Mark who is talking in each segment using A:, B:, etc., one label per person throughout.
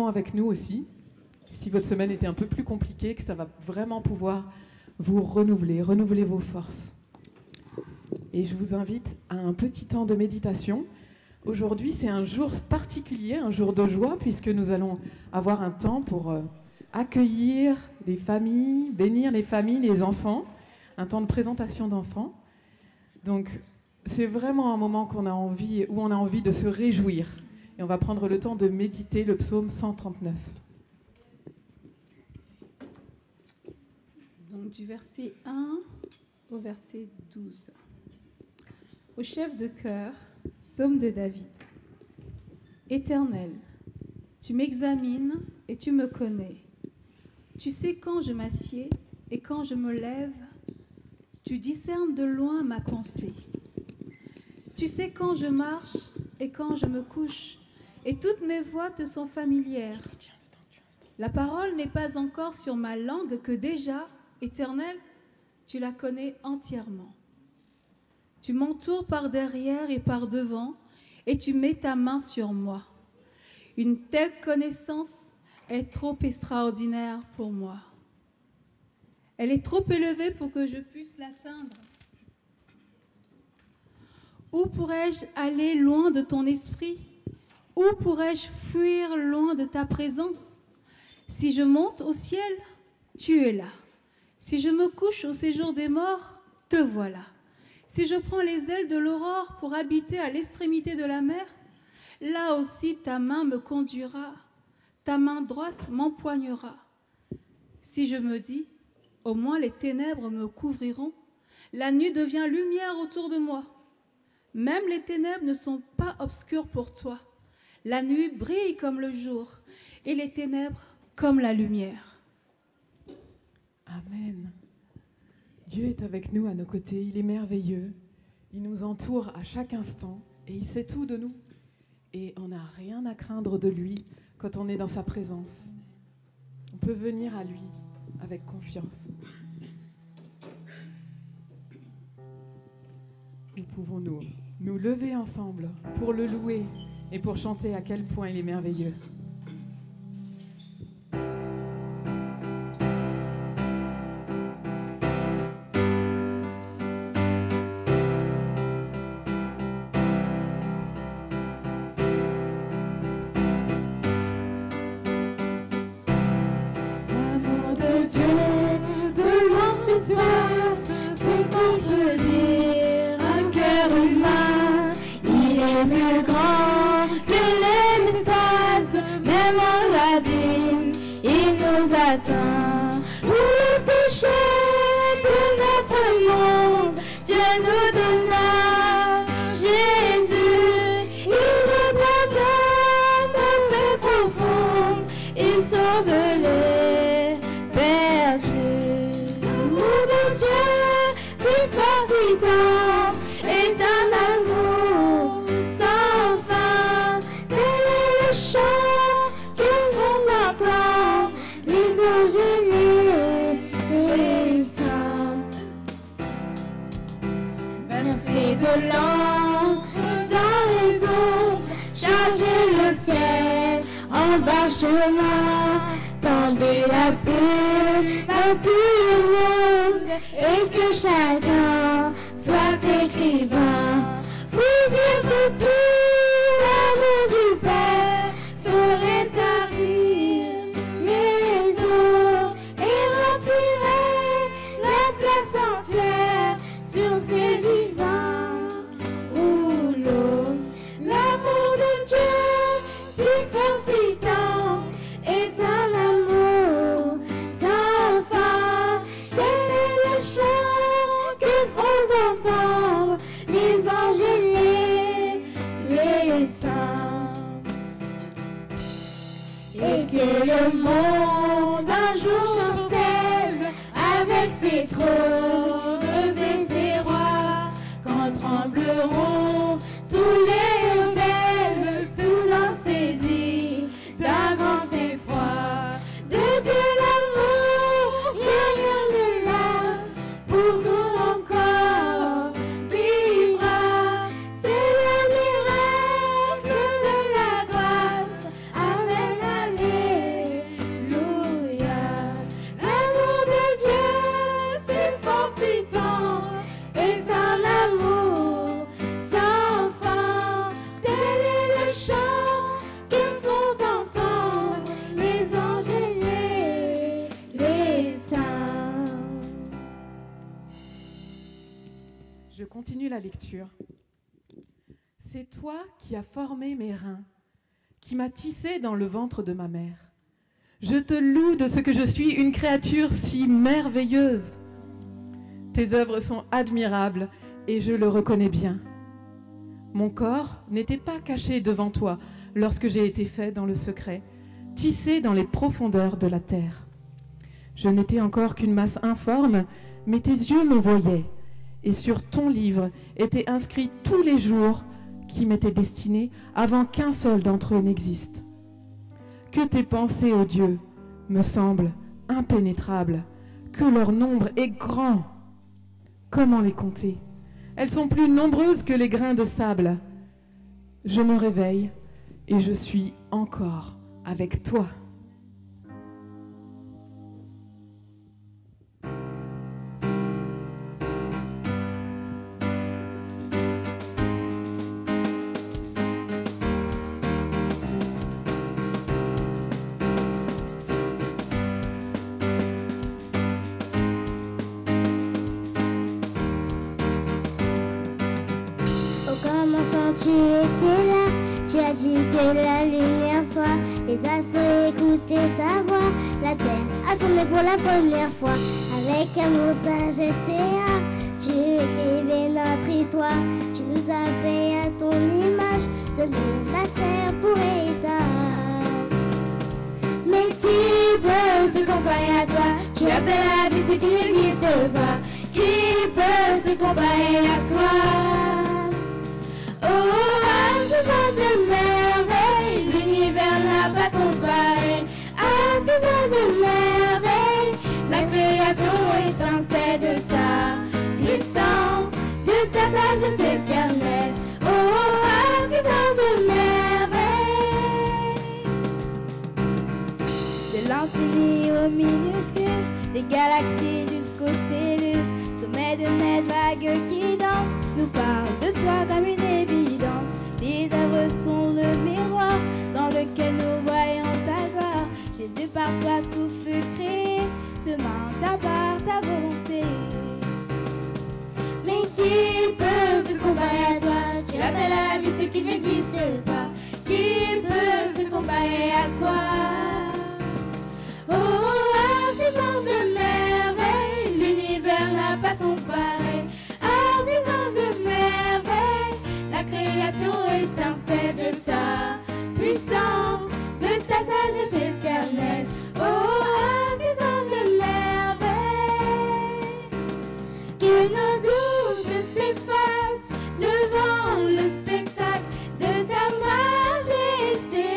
A: avec nous aussi, si votre semaine était un peu plus compliquée, que ça va vraiment pouvoir vous renouveler vos forces. Et je vous invite à un petit temps de méditation. Aujourd'hui, c'est un jour particulier, un jour de joie, puisque nous allons avoir un temps pour accueillir les familles, bénir les familles, les enfants, un temps de présentation d'enfants. Donc, c'est vraiment un moment où on a envie de se réjouir. Et on va prendre le temps de méditer le psaume 139.
B: Donc du verset 1 au verset 12. Au chef de chœur, psaume de David. Éternel, tu m'examines et tu me connais. Tu sais quand je m'assieds et quand je me lève. Tu discernes de loin ma pensée. Tu sais quand je marche et quand je me couche. Et toutes mes voies te sont familières. La parole n'est pas encore sur ma langue que déjà, Éternel, tu la connais entièrement. Tu m'entoures par derrière et par devant, et tu mets ta main sur moi. Une telle connaissance est trop extraordinaire pour moi. Elle est trop élevée pour que je puisse l'atteindre. Où pourrais-je aller loin de ton esprit ? Où pourrais-je fuir loin de ta présence ? Si je monte au ciel, tu es là. Si je me couche au séjour des morts, te voilà. Si je prends les ailes de l'aurore pour habiter à l'extrémité de la mer, là aussi ta main me conduira, ta main droite m'empoignera. Si je me dis, au moins les ténèbres me couvriront, la nuit devient lumière autour de moi. Même les ténèbres ne sont pas obscures pour toi. La nuit brille comme le jour et les ténèbres comme la lumière.
A: Amen. Dieu est avec nous, à nos côtés. Il est merveilleux. Il nous entoure à chaque instant et il sait tout de nous. Et on n'a rien à craindre de lui quand on est dans sa présence. On peut venir à lui avec confiance. Nous pouvons nous lever ensemble pour le louer et pour chanter à quel point il est merveilleux.
C: L'amour de Dieu, de loin surpasse ce qu'on peut dire, un cœur humain. Il est plus grand que l'espace, même en l'abîme, il nous atteint. Pour le péché de notre monde, Dieu nous donna Jésus. Il nous pardonne nos paix profondes, il sauve les perdus. L'amour de Dieu, si fort, si tendre, est un amour sans fin. Tel est le chant que font entendre les anges et les saints. Verser de l'encre dans les eaux, charger le ciel en bas chemin, tendez la paix à tout le monde et que chacun soit écrivain. Vous dire que tout l'amour du Père ferait tarir les eaux et remplirait la place entière sur ces divins rouleaux. L'amour de Dieu, si fort, si tendre, est un amour sans fin. Tel est le chant que font entendre les anges et les saints. Et que le monde un jour chancelle avec ses trônes et ses rois, quand trembleront tous les rebelles, soudain saisis d'un grand effroi. De Dieu l'amour, rien ne lasse, pour nous encore vivra. C'est le miracle de la grâce. Amen, alléluia.
A: continue la lecture. C'est toi qui as formé mes reins, qui m'as tissé dans le ventre de ma mère. Je te loue de ce que je suis une créature si merveilleuse. Tes œuvres sont admirables et je le reconnais bien. Mon corps n'était pas caché devant toi lorsque j'ai été fait dans le secret, tissé dans les profondeurs de la terre. Je n'étais encore qu'une masse informe, mais tes yeux me voyaient, et sur ton livre étaient inscrits tous les jours qui m'étaient destinés avant qu'un seul d'entre eux n'existe. Que tes pensées, ô Dieu, me semblent impénétrables, que leur nombre est grand. Comment les compter? Elles sont plus nombreuses que les grains de sable. Je me réveille et je suis encore avec toi.
C: Tu étais là, tu as dit que la lumière soit, les astres écoutaient ta voix, la terre a tourné pour la première fois, avec amour, sagesse et art, tu écrivais notre histoire, tu nous as fait à ton image, donné la terre pour héritage. Mais qui peut se comparer à toi? Tu appelles la vie ce qui n'existe pas. Qui peut se comparer à toi? Oh, artisan de merveille, l'univers n'a pas son pareil. Artisan de merveille, la création étincelle de ta puissance, de ta sagesse éternelle. Oh, artisan de merveille. De l'infini au minuscule, des galaxies jusqu'aux cellules, sommet de neige vague qui danse, nous parle de toi comme une évidence. Tes œuvres sont le miroir dans lequel nous voyons ta gloire. Jésus, par toi tout fut créé, semant ta part, ta volonté. Mais qui peut se comparer à toi? Tu appelles à la vie ce qui n'existe pas. Qui peut se comparer à toi? Oh, artisan de merveille, l'univers n'a pas son pareil. Artisan de merveille, la création étincelle de ta puissance, de ta sagesse éternelle. Oh, artisan de merveille, que nos doutes s'effacent devant le spectacle de ta majesté.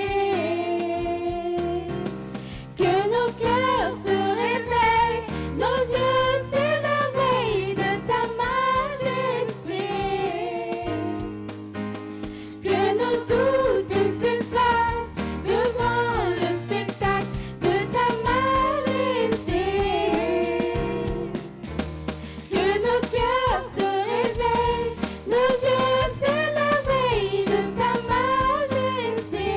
C: Que nos cœurs se réveillent, nos yeux s'émerveillent de ta majesté. Que nos doutes s'effacent devant le spectacle de ta majesté. Que nos cœurs se réveillent, nos yeux s'émerveillent de ta majesté.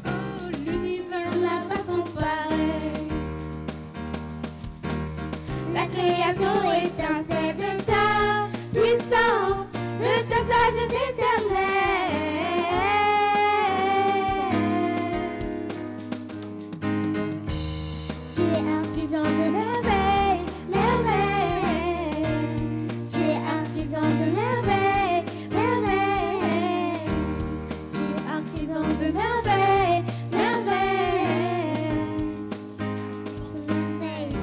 C: Oh, l'univers n'a pas son pareil. La création étincelle de ta puissance, de ta sagesse éternelle. Tu es artisan de merveille, merveille. Tu es artisan de merveille, merveille. Tu es artisan de merveille, merveille. Merveille.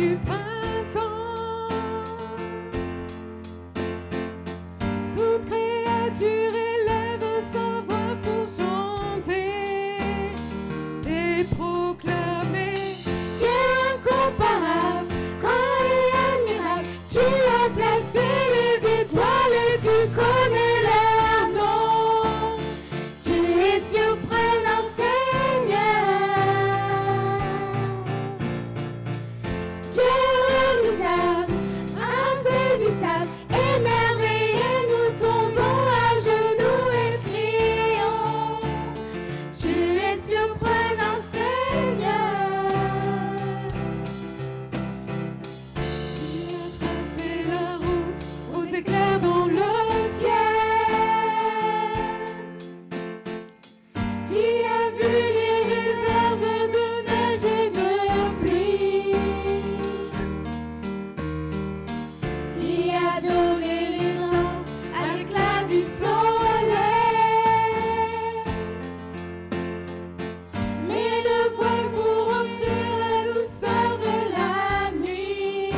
A: du printemps. Toute créature élève sa voix pour chanter et proclamer
C: Dieu incomparable, grand et admirable, tu as placé les étoiles et tu connais leur nom. Tu es surprenant, Seigneur. Dieu redoutable, insaisissable, émerveillé, nous tombons à genoux et prions. Tu es surprenant, Seigneur.
A: qui a tracé la route aux éclairs dans le ciel,
C: Qui a vu les réserves de neige et de pluie, qui a donné naissance à l'éclat du soleil, mais le voile pour offrir la douceur de la nuit.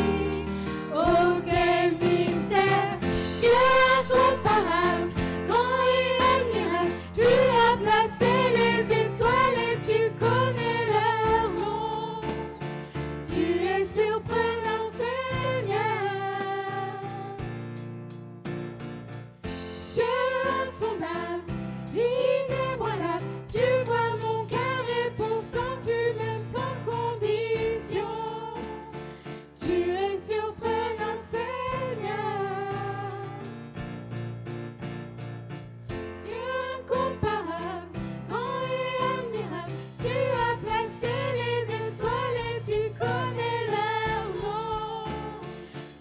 C: Oh, quel mystère! Dieu incomparable, grand et admirable, tu as placé les étoiles et tu connais leur nom. Tu es surprenant, Seigneur. Dieu insondable, inébranlable, tu vois mon cœur et pourtant tu m'aimes sans condition. Tu es surprenant, Seigneur. Dieu incomparable, grand et admirable, tu as placé les étoiles et tu connais leur nom.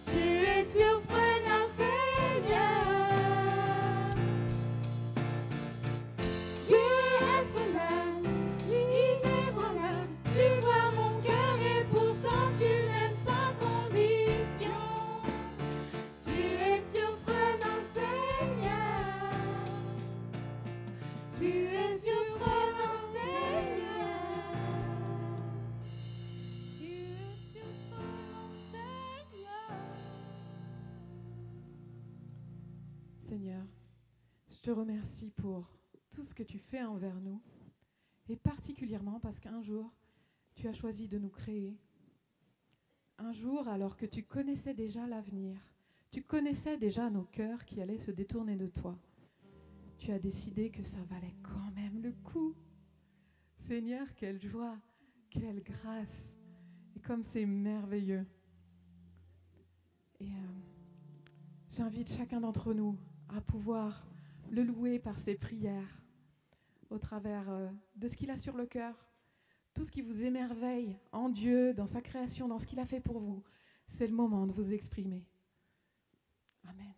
C: Tu es surprenant, Seigneur. Dieu insondable, inébranlable, tu vois mon cœur et pourtant tu m'aimes sans condition. Tu es surprenant, Seigneur. Tu es surprenant, Seigneur. Tu es surprenant, Seigneur.
A: Seigneur, je te remercie pour tout ce que tu fais envers nous, et particulièrement parce qu'un jour, tu as choisi de nous créer. Un jour, alors que tu connaissais déjà l'avenir, tu connaissais déjà nos cœurs qui allaient se détourner de toi, tu as décidé que ça valait quand même le coup. Seigneur, quelle joie, quelle grâce, et comme c'est merveilleux. Et j'invite chacun d'entre nous à pouvoir le louer par ses prières, au travers de ce qu'il a sur le cœur, tout ce qui vous émerveille en Dieu, dans sa création, dans ce qu'il a fait pour vous. C'est le moment de vous exprimer. Amen.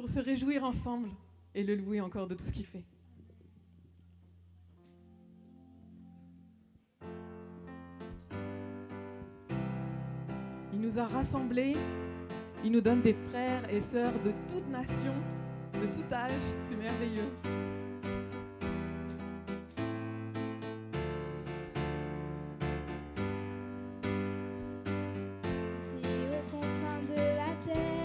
A: pour se réjouir ensemble et le louer encore de tout ce qu'il fait. Il nous a rassemblés, il nous donne des frères et sœurs de toute nation, de tout âge, c'est merveilleux.
C: Ici aux confins de la terre,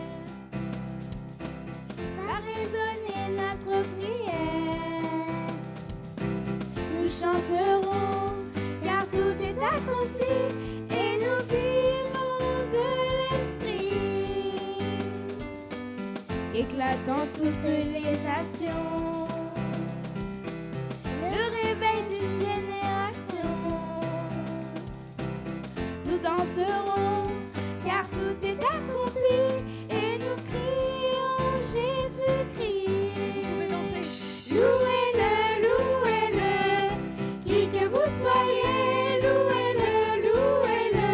C: va résonner notre prière. Nous chanterons, car tout est accompli, et nous vivons de l'esprit, éclatant toutes les nations, le réveil d'une génération. Nous danserons, car tout est accompli, et nous crions Jésus-Christ.
A: Vous pouvez danser.
C: Louez-le, louez-le, qui que vous soyez, louez-le, louez-le,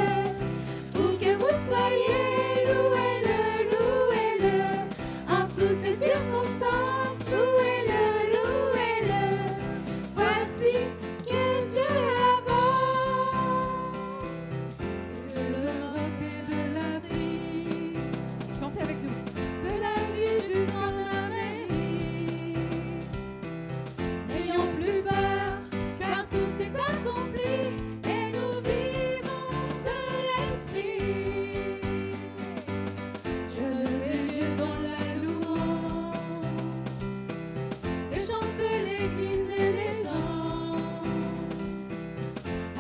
C: où que vous soyez, louez-le, louez-le, en toutes circonstances, louez-le, louez-le, voici que Dieu avance.
B: De l'Europe et de l'Afrique,
A: Chantez avec nous.
B: de l'Asie jusqu'en Amérique. N'ayons plus peur, car tout est accompli, et nous vivons de l'esprit. Je sais Dieu dans la louange, que chante l'Église et les anges.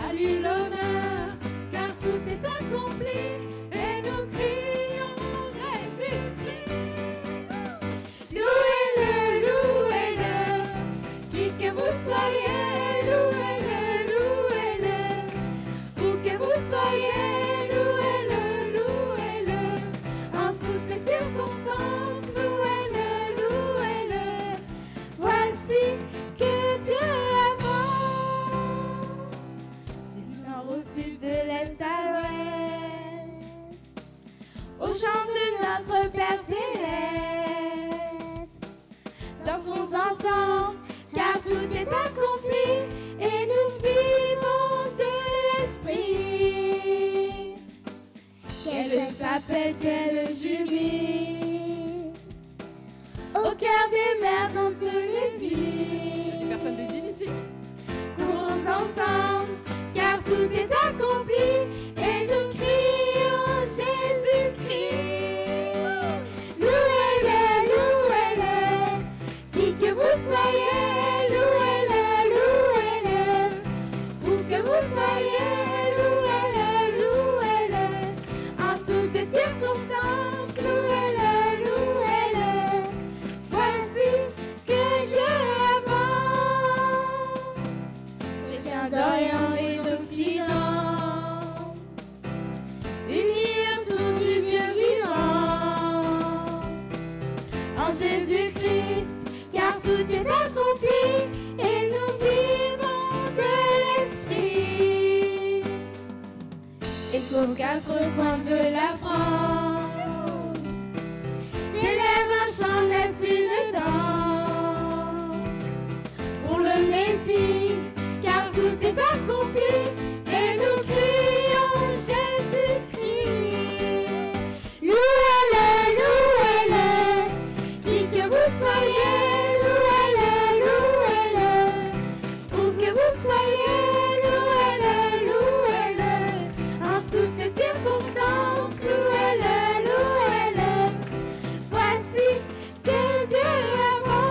B: À lui l'honneur, car tout est accompli, et nous crions Jésus-Christ.
C: Louez-le, louez-le, qui que vous soyez, louez-le, louez-le, où que vous soyez, louez-le, louez-le, en toutes circonstances, louez-le, louez-le, voici que Dieu avance. Du nord au sud, de l'est à l'ouest, au chant de notre Père céleste, dansons ensemble, car tout est accompli, et nous vivons de l'esprit. Qu'elle s'appelle, qu'elle jubile, au cœur des mers dont les
A: Les
C: îles.
A: personnes des îles ici.
C: Courons ensemble, car tout est accompli, et nous crions Jésus-Christ. Louez-le, louez-le, qui que vous soyez, louez-le, louez-le, où que vous soyez, louez-le, louez-le, en toutes circonstances, louez-le, louez-le, voici que Dieu avance. Chrétiens d'Orient et d'Occident, unis autour du Dieu vivant, en Jésus-Christ, car tout est accompli, et nous vivons de l'esprit. Et qu'aux quatre coins de la France s'élève un chant, naisse une danse pour le Messie, car tout est accompli, et nous crions Jésus-Christ. Louez-le, louez-le, qui que vous soyez, louez-le, louez-le, où que vous soyez, louez-le, louez-le, en toutes circonstances, louez-le, louez-le, voici que Dieu avance.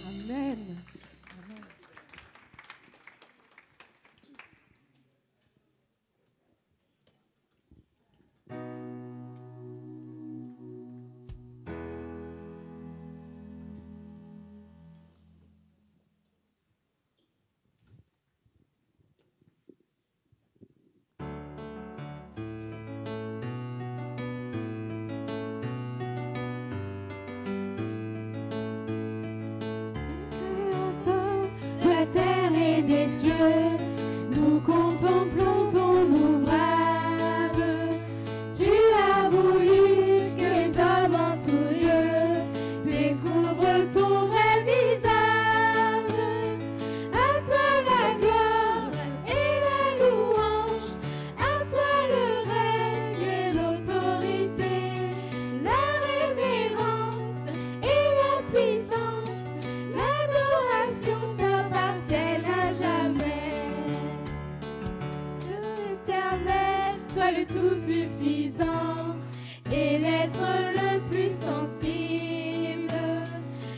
A: Amen.
C: contemplons ton ouvrage. Tu as voulu que les
D: le tout suffisant et l'être le plus sensible.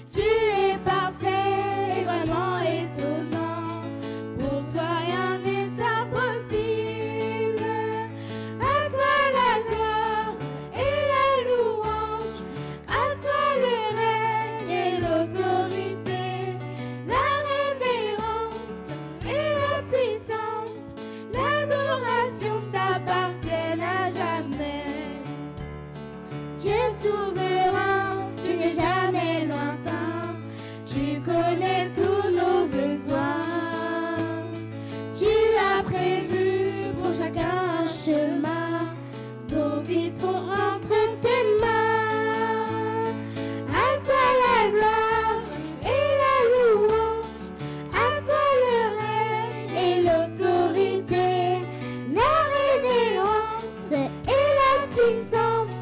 D: Tu es parfait et vraiment étonnant. Pour toi rien n'est impossible. À toi la gloire et la louange. À toi le règne et l'autorité, la révérence et la puissance. L'adoration t'appartiennent à jamais. Dieu souverain, tu n'es jamais lointain. Tu connais tous nos besoins. Tu as prévu pour chacun un chemin. Nos vies sont entre tes mains. À toi la gloire et la louange. À toi le règne et l'autorité, la révérence et la puissance.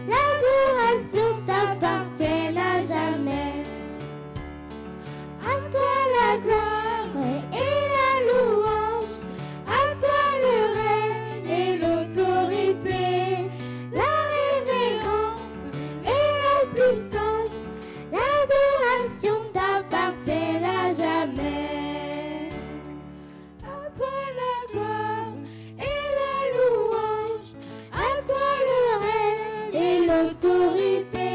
D: L'adoration t'appartiennent à jamais. À toi la gloire et la louange. À toi le règne et l'autorité, la révérence et la puissance. L'adoration t'appartiennent à jamais. À toi la gloire et la louange. À toi le règne et l'autorité,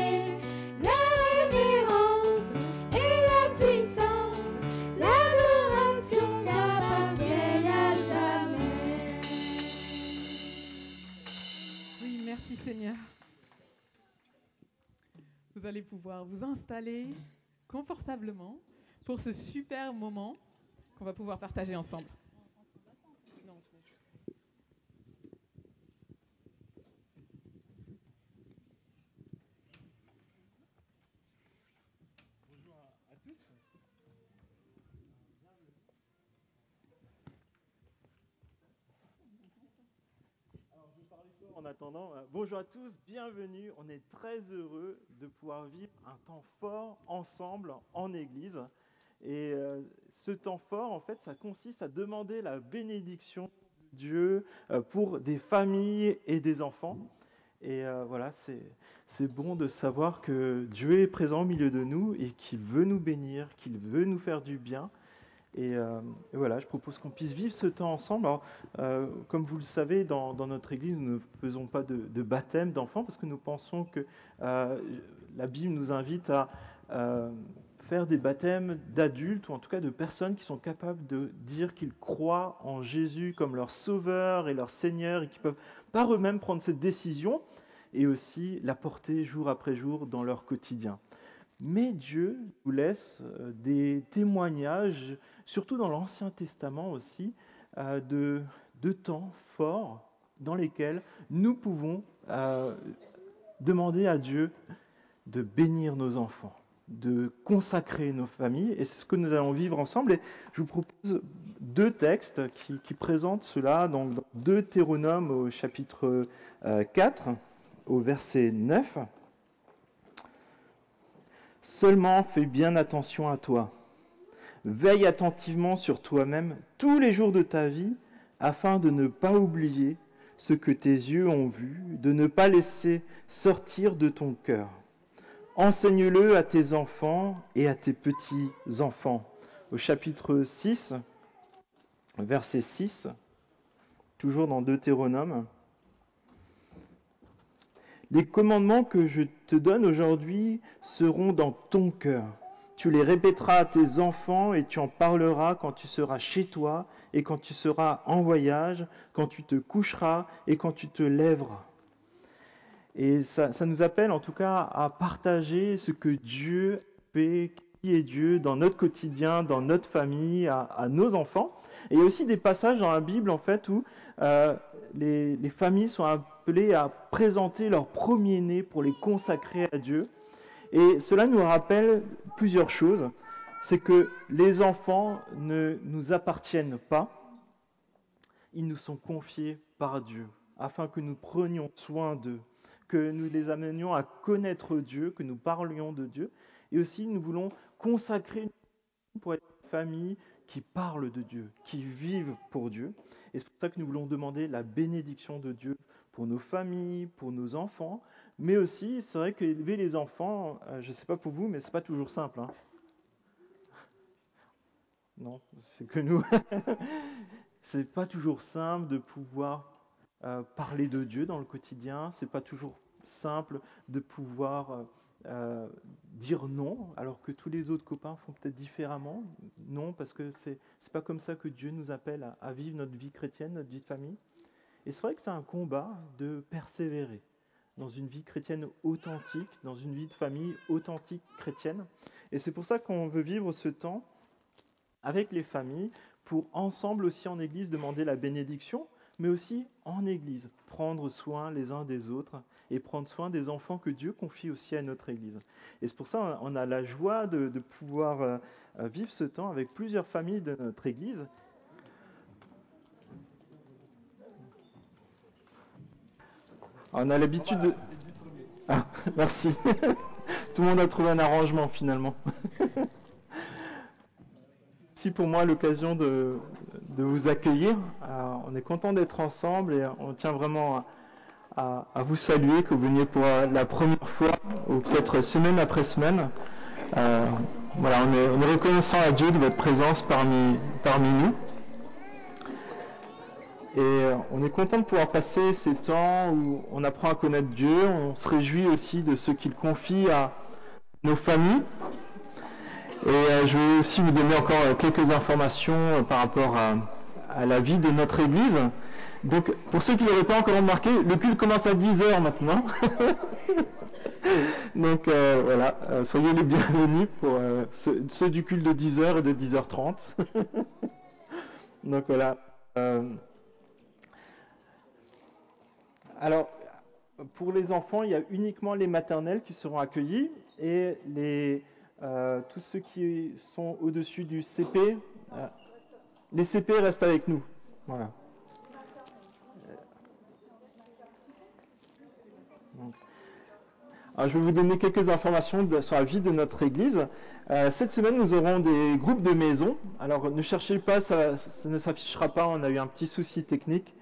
D: la révérence et la puissance. L'adoration t'appartiennent à jamais.
A: Oui, merci Seigneur. Vous allez pouvoir vous installer confortablement pour ce super moment qu'on va pouvoir partager ensemble.
E: À tous. Alors, je parlais fort en attendant. Bonjour à tous, bienvenue. On est très heureux de pouvoir vivre un temps fort ensemble en Église. Et ce temps fort, en fait, ça consiste à demander la bénédiction de Dieu pour des familles et des enfants. Et voilà, c'est bon de savoir que Dieu est présent au milieu de nous et qu'il veut nous bénir, qu'il veut nous faire du bien. Et voilà, je propose qu'on puisse vivre ce temps ensemble. Alors, comme vous le savez, dans notre Église, nous ne faisons pas de baptême d'enfants parce que nous pensons que la Bible nous invite à faire des baptêmes d'adultes ou en tout cas de personnes qui sont capables de dire qu'ils croient en Jésus comme leur sauveur et leur Seigneur et qui peuvent par eux-mêmes prendre cette décision et aussi la porter jour après jour dans leur quotidien. Mais Dieu nous laisse des témoignages, surtout dans l'Ancien Testament aussi, de temps forts dans lesquels nous pouvons demander à Dieu de bénir nos enfants, de consacrer nos familles. Et c'est ce que nous allons vivre ensemble. Et je vous propose deux textes qui présentent cela. Donc, dans Deutéronome au chapitre 4, au verset 9. « Seulement fais bien attention à toi. Veille attentivement sur toi-même tous les jours de ta vie, afin de ne pas oublier ce que tes yeux ont vu, de ne pas laisser sortir de ton cœur. Enseigne-le à tes enfants et à tes petits-enfants. » Au chapitre 6, verset 6, toujours dans Deutéronome. « Les commandements que je te donne aujourd'hui seront dans ton cœur. Tu les répéteras à tes enfants et tu en parleras quand tu seras chez toi et quand tu seras en voyage, quand tu te coucheras et quand tu te lèveras. » Et ça nous appelle en tout cas à partager ce que Dieu fait, qui est Dieu dans notre quotidien, dans notre famille, à nos enfants. Et il y a aussi des passages dans la Bible en fait où les familles sont appelées à présenter leur premier-né pour les consacrer à Dieu. Et cela nous rappelle plusieurs choses. C'est que les enfants ne nous appartiennent pas, ils nous sont confiés par Dieu, afin que nous prenions soin d'eux, que nous les amenions à connaître Dieu, que nous parlions de Dieu. Et aussi, nous voulons consacrer pour être une famille qui parle de Dieu, qui vivent pour Dieu. Et c'est pour ça que nous voulons demander la bénédiction de Dieu pour nos familles, pour nos enfants, mais aussi, c'est vrai qu'élever les enfants, je ne sais pas pour vous, mais ce n'est pas toujours simple. Hein. Non, c'est que nous. C'est pas toujours simple de pouvoir parler de Dieu dans le quotidien. C'est pas toujours simple de pouvoir dire non, alors que tous les autres copains font peut-être différemment. Non, parce que c'est pas comme ça que Dieu nous appelle à vivre notre vie chrétienne, notre vie de famille. Et c'est vrai que c'est un combat de persévérer dans une vie chrétienne authentique, dans une vie de famille authentique chrétienne. Et c'est pour ça qu'on veut vivre ce temps avec les familles, pour ensemble aussi en Église demander la bénédiction, mais aussi en Église, prendre soin les uns des autres et prendre soin des enfants que Dieu confie aussi à notre Église. Et c'est pour ça qu'on a la joie de pouvoir vivre ce temps avec plusieurs familles de notre Église. On a l'habitude de... Ah, merci. Tout le monde a trouvé un arrangement finalement. C'est pour moi l'occasion de vous accueillir. On est content d'être ensemble et on tient vraiment à vous saluer, que vous veniez pour la première fois ou peut-être semaine après semaine. Voilà, on est reconnaissant à Dieu de votre présence parmi nous. Et on est content de pouvoir passer ces temps où on apprend à connaître Dieu. On se réjouit aussi de ce qu'il confie à nos familles. Et je vais aussi vous donner encore quelques informations par rapport à la vie de notre Église. Donc, pour ceux qui ne l'auraient pas encore remarqué, le culte commence à 10h maintenant. Donc, voilà, soyez les bienvenus pour ceux du culte de 10h et de 10h30. Donc, voilà. Alors, pour les enfants, il y a uniquement les maternelles qui seront accueillis et tous ceux qui sont au-dessus du CP, les CP restent avec nous. Voilà. Alors, je vais vous donner quelques informations sur la vie de notre Église. Cette semaine, nous aurons des groupes de maison. Alors, ne cherchez pas, ça ne s'affichera pas, on a eu un petit souci technique.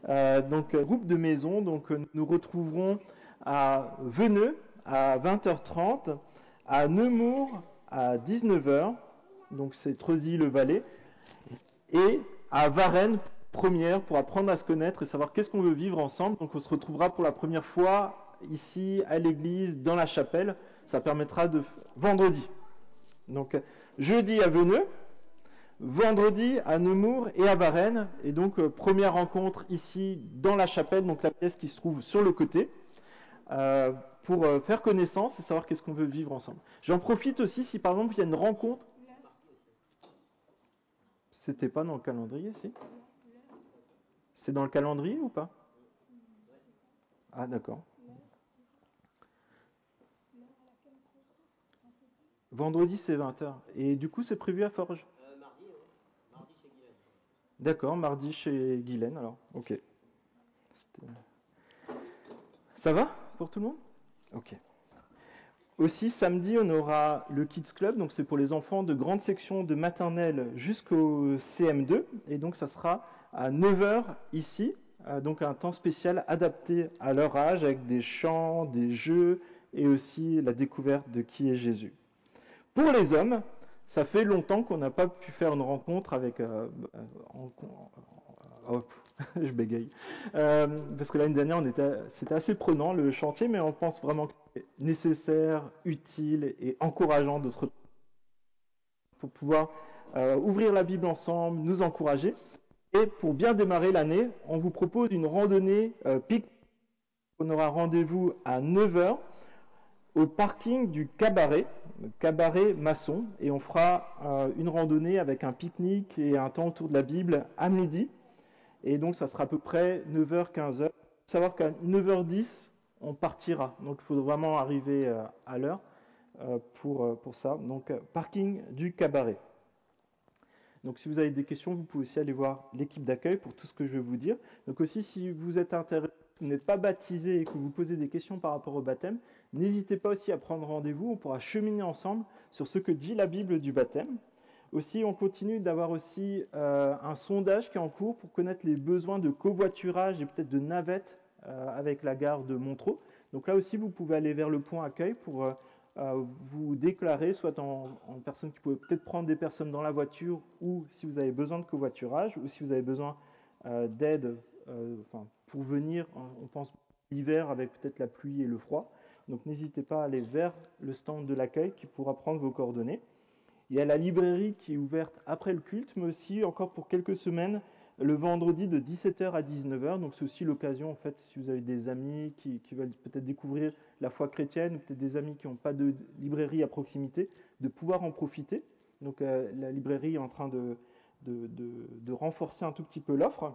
E: Donc, groupe de maison, donc nous retrouverons à Veneux à 20h30, à Nemours à 19h, donc c'est Trezy-le-Valais, et à Varennes, première, pour apprendre à se connaître et savoir qu'est-ce qu'on veut vivre ensemble. Donc on se retrouvera pour la première fois ici à l'église, dans la chapelle. Ça permettra de vendredi. Donc jeudi à Veneux, vendredi à Nemours et à Varennes. Et donc première rencontre ici dans la chapelle, donc la pièce qui se trouve sur le côté. Pour faire connaissance et savoir qu'est-ce qu'on veut vivre ensemble. J'en profite aussi si par exemple il y a une rencontre. C'était pas dans le calendrier, si? C'est dans le calendrier ou pas? Ah d'accord. Vendredi c'est 20h. Et du coup c'est prévu à Forges? Mardi chez Guylaine. D'accord, mardi chez Guylaine alors. Ok. Ça va pour tout le monde? Ok. Aussi, samedi, on aura le Kids Club, donc c'est pour les enfants de grande section de maternelle jusqu'au CM2, et donc ça sera à 9h ici, donc un temps spécial adapté à leur âge, avec des chants, des jeux, et aussi la découverte de qui est Jésus. Pour les hommes, ça fait longtemps qu'on n'a pas pu faire une rencontre avec... je bégaye. Parce que l'année dernière, c'était assez prenant le chantier, mais on pense vraiment que c'est nécessaire, utile et encourageant de se retrouver pour pouvoir ouvrir la Bible ensemble, nous encourager. Et pour bien démarrer l'année, on vous propose une randonnée pique. On aura rendez-vous à 9h au parking du cabaret maçon, et on fera une randonnée avec un pique-nique et un temps autour de la Bible à midi. Et donc, ça sera à peu près 9h, 15h. Il faut savoir qu'à 9h10, on partira. Donc, il faut vraiment arriver à l'heure pour ça. Donc, parking du cabaret. Donc, si vous avez des questions, vous pouvez aussi aller voir l'équipe d'accueil pour tout ce que je vais vous dire. Donc, aussi, si vous êtes intéressé, vous n'êtes pas baptisé et que vous posez des questions par rapport au baptême, n'hésitez pas aussi à prendre rendez-vous. On pourra cheminer ensemble sur ce que dit la Bible du baptême. Aussi, on continue d'avoir aussi un sondage qui est en cours pour connaître les besoins de covoiturage et peut-être de navettes avec la gare de Montreux. Donc là aussi, vous pouvez aller vers le point accueil pour vous déclarer, soit en personne qui pouvait peut-être prendre des personnes dans la voiture, ou si vous avez besoin de covoiturage, ou si vous avez besoin d'aide pour venir, on pense l'hiver avec peut-être la pluie et le froid. Donc n'hésitez pas à aller vers le stand de l'accueil qui pourra prendre vos coordonnées. Il y a la librairie qui est ouverte après le culte, mais aussi encore pour quelques semaines, le vendredi de 17h à 19h. Donc c'est aussi l'occasion, en fait, si vous avez des amis qui veulent peut-être découvrir la foi chrétienne, ou peut-être des amis qui n'ont pas de librairie à proximité, de pouvoir en profiter. Donc la librairie est en train de renforcer un tout petit peu l'offre.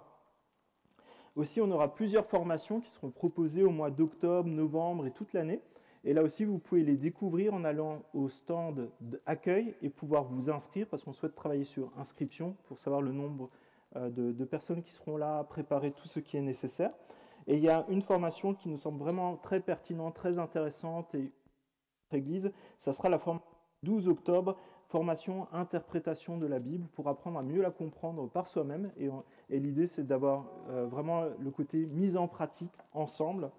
E: Aussi, on aura plusieurs formations qui seront proposées au mois d'octobre, novembre et toute l'année. Et là aussi, vous pouvez les découvrir en allant au stand d'accueil et pouvoir vous inscrire, parce qu'on souhaite travailler sur inscription pour savoir le nombre de personnes qui seront là, préparer tout ce qui est nécessaire. Et il y a une formation qui nous semble vraiment très pertinente, très intéressante, et Église, ça sera la formation 12 octobre, formation interprétation de la Bible pour apprendre à mieux la comprendre par soi-même. Et l'idée, c'est d'avoir vraiment le côté mise en pratique ensemble.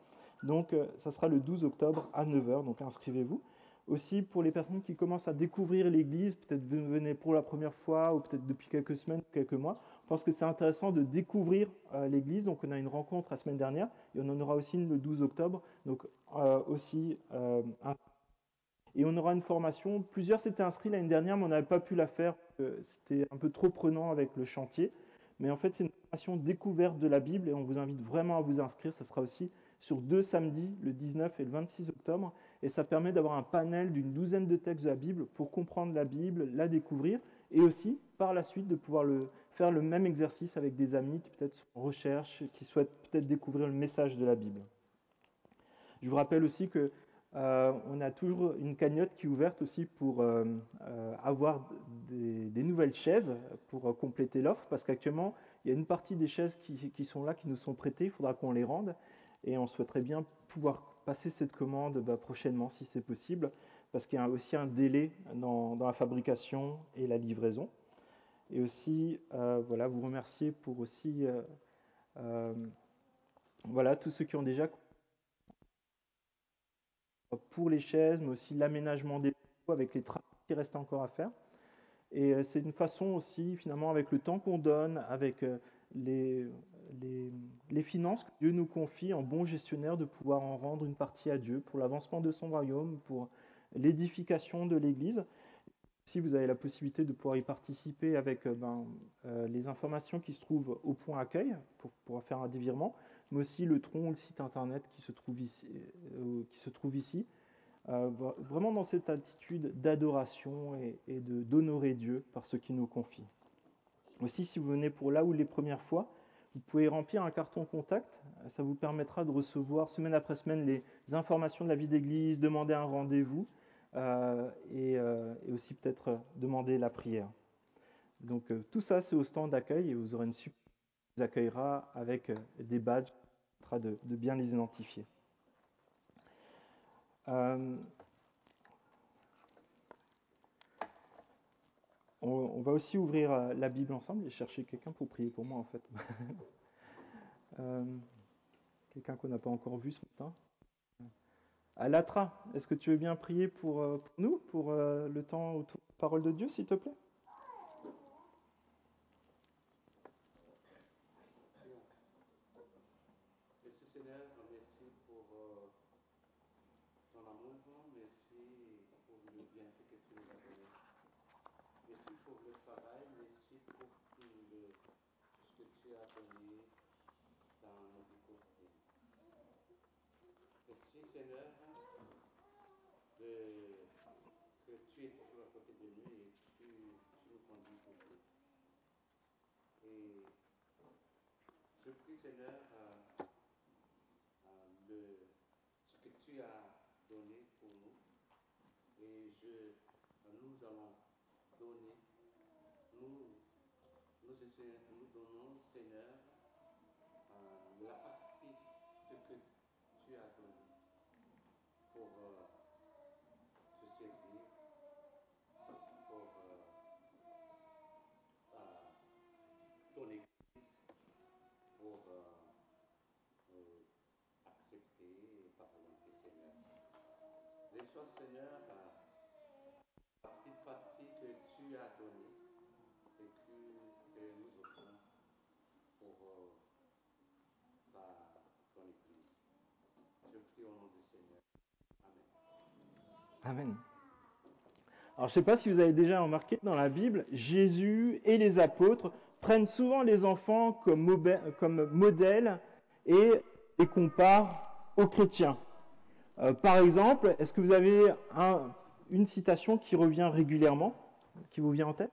E: Donc, ça sera le 12 octobre à 9h, donc inscrivez-vous. Aussi, pour les personnes qui commencent à découvrir l'Église, peut-être vous venez pour la première fois, ou peut-être depuis quelques semaines, quelques mois, je pense que c'est intéressant de découvrir l'Église. Donc, on a une rencontre la semaine dernière, et on en aura aussi une le 12 octobre. Donc, et on aura une formation. Plusieurs s'étaient inscrits l'année dernière, mais on n'avait pas pu la faire. C'était un peu trop prenant avec le chantier. Mais en fait, c'est une formation découverte de la Bible, et on vous invite vraiment à vous inscrire. Ça sera aussi sur 2 samedis, le 19 et le 26 octobre. Et ça permet d'avoir un panel d'une douzaine de textes de la Bible pour comprendre la Bible, la découvrir, et aussi, par la suite, de pouvoir faire le même exercice avec des amis qui peut-être sont en recherche, qui souhaitent peut-être découvrir le message de la Bible. Je vous rappelle aussi que on a toujours une cagnotte qui est ouverte aussi pour avoir des nouvelles chaises pour compléter l'offre, parce qu'actuellement, il y a une partie des chaises qui sont là, qui nous sont prêtées, il faudra qu'on les rende, et on souhaiterait bien pouvoir passer cette commande prochainement, si c'est possible, parce qu'il y a aussi un délai dans la fabrication et la livraison. Et aussi, voilà, vous remercier pour aussi voilà, tous ceux qui ont déjà pour les chaises, mais aussi l'aménagement des pots avec les travaux qui restent encore à faire. Et c'est une façon aussi, finalement, avec le temps qu'on donne, avec les finances que Dieu nous confie en bon gestionnaire, de pouvoir en rendre une partie à Dieu pour l'avancement de son royaume, pour l'édification de l'Église. Si vous avez la possibilité de pouvoir y participer avec les informations qui se trouvent au point accueil pour pouvoir faire un virement, mais aussi le tronc, le site internet qui se trouve ici, vraiment dans cette attitude d'adoration et d'honorer Dieu par ce qu'il nous confie. Aussi, si vous venez pour là ou les premières fois, vous pouvez remplir un carton contact. Ça vous permettra de recevoir semaine après semaine les informations de la vie d'église, demander un rendez-vous et aussi peut-être demander la prière. Donc tout ça, c'est au stand d'accueil, et vous aurez une super qui vous accueillera avec des badges qui permettra de bien les identifier. On va aussi ouvrir la Bible ensemble et chercher quelqu'un pour prier pour moi, en fait. Quelqu'un qu'on n'a pas encore vu ce matin. Alatra, est-ce que tu veux bien prier pour nous, pour le temps autour de la parole de Dieu, s'il te plaît?
F: accepter et pardonner, Seigneur. Les choses, Seigneur, par petite partie que tu as données et que nous offrons pour ton Église. Je prie au nom du Seigneur. Amen.
E: Amen. Alors, je ne sais pas si vous avez déjà remarqué, dans la Bible, Jésus et les apôtres prennent souvent les enfants comme modèle et les comparent aux chrétiens. Par exemple, est-ce que vous avez une citation qui revient régulièrement, qui vous vient en tête?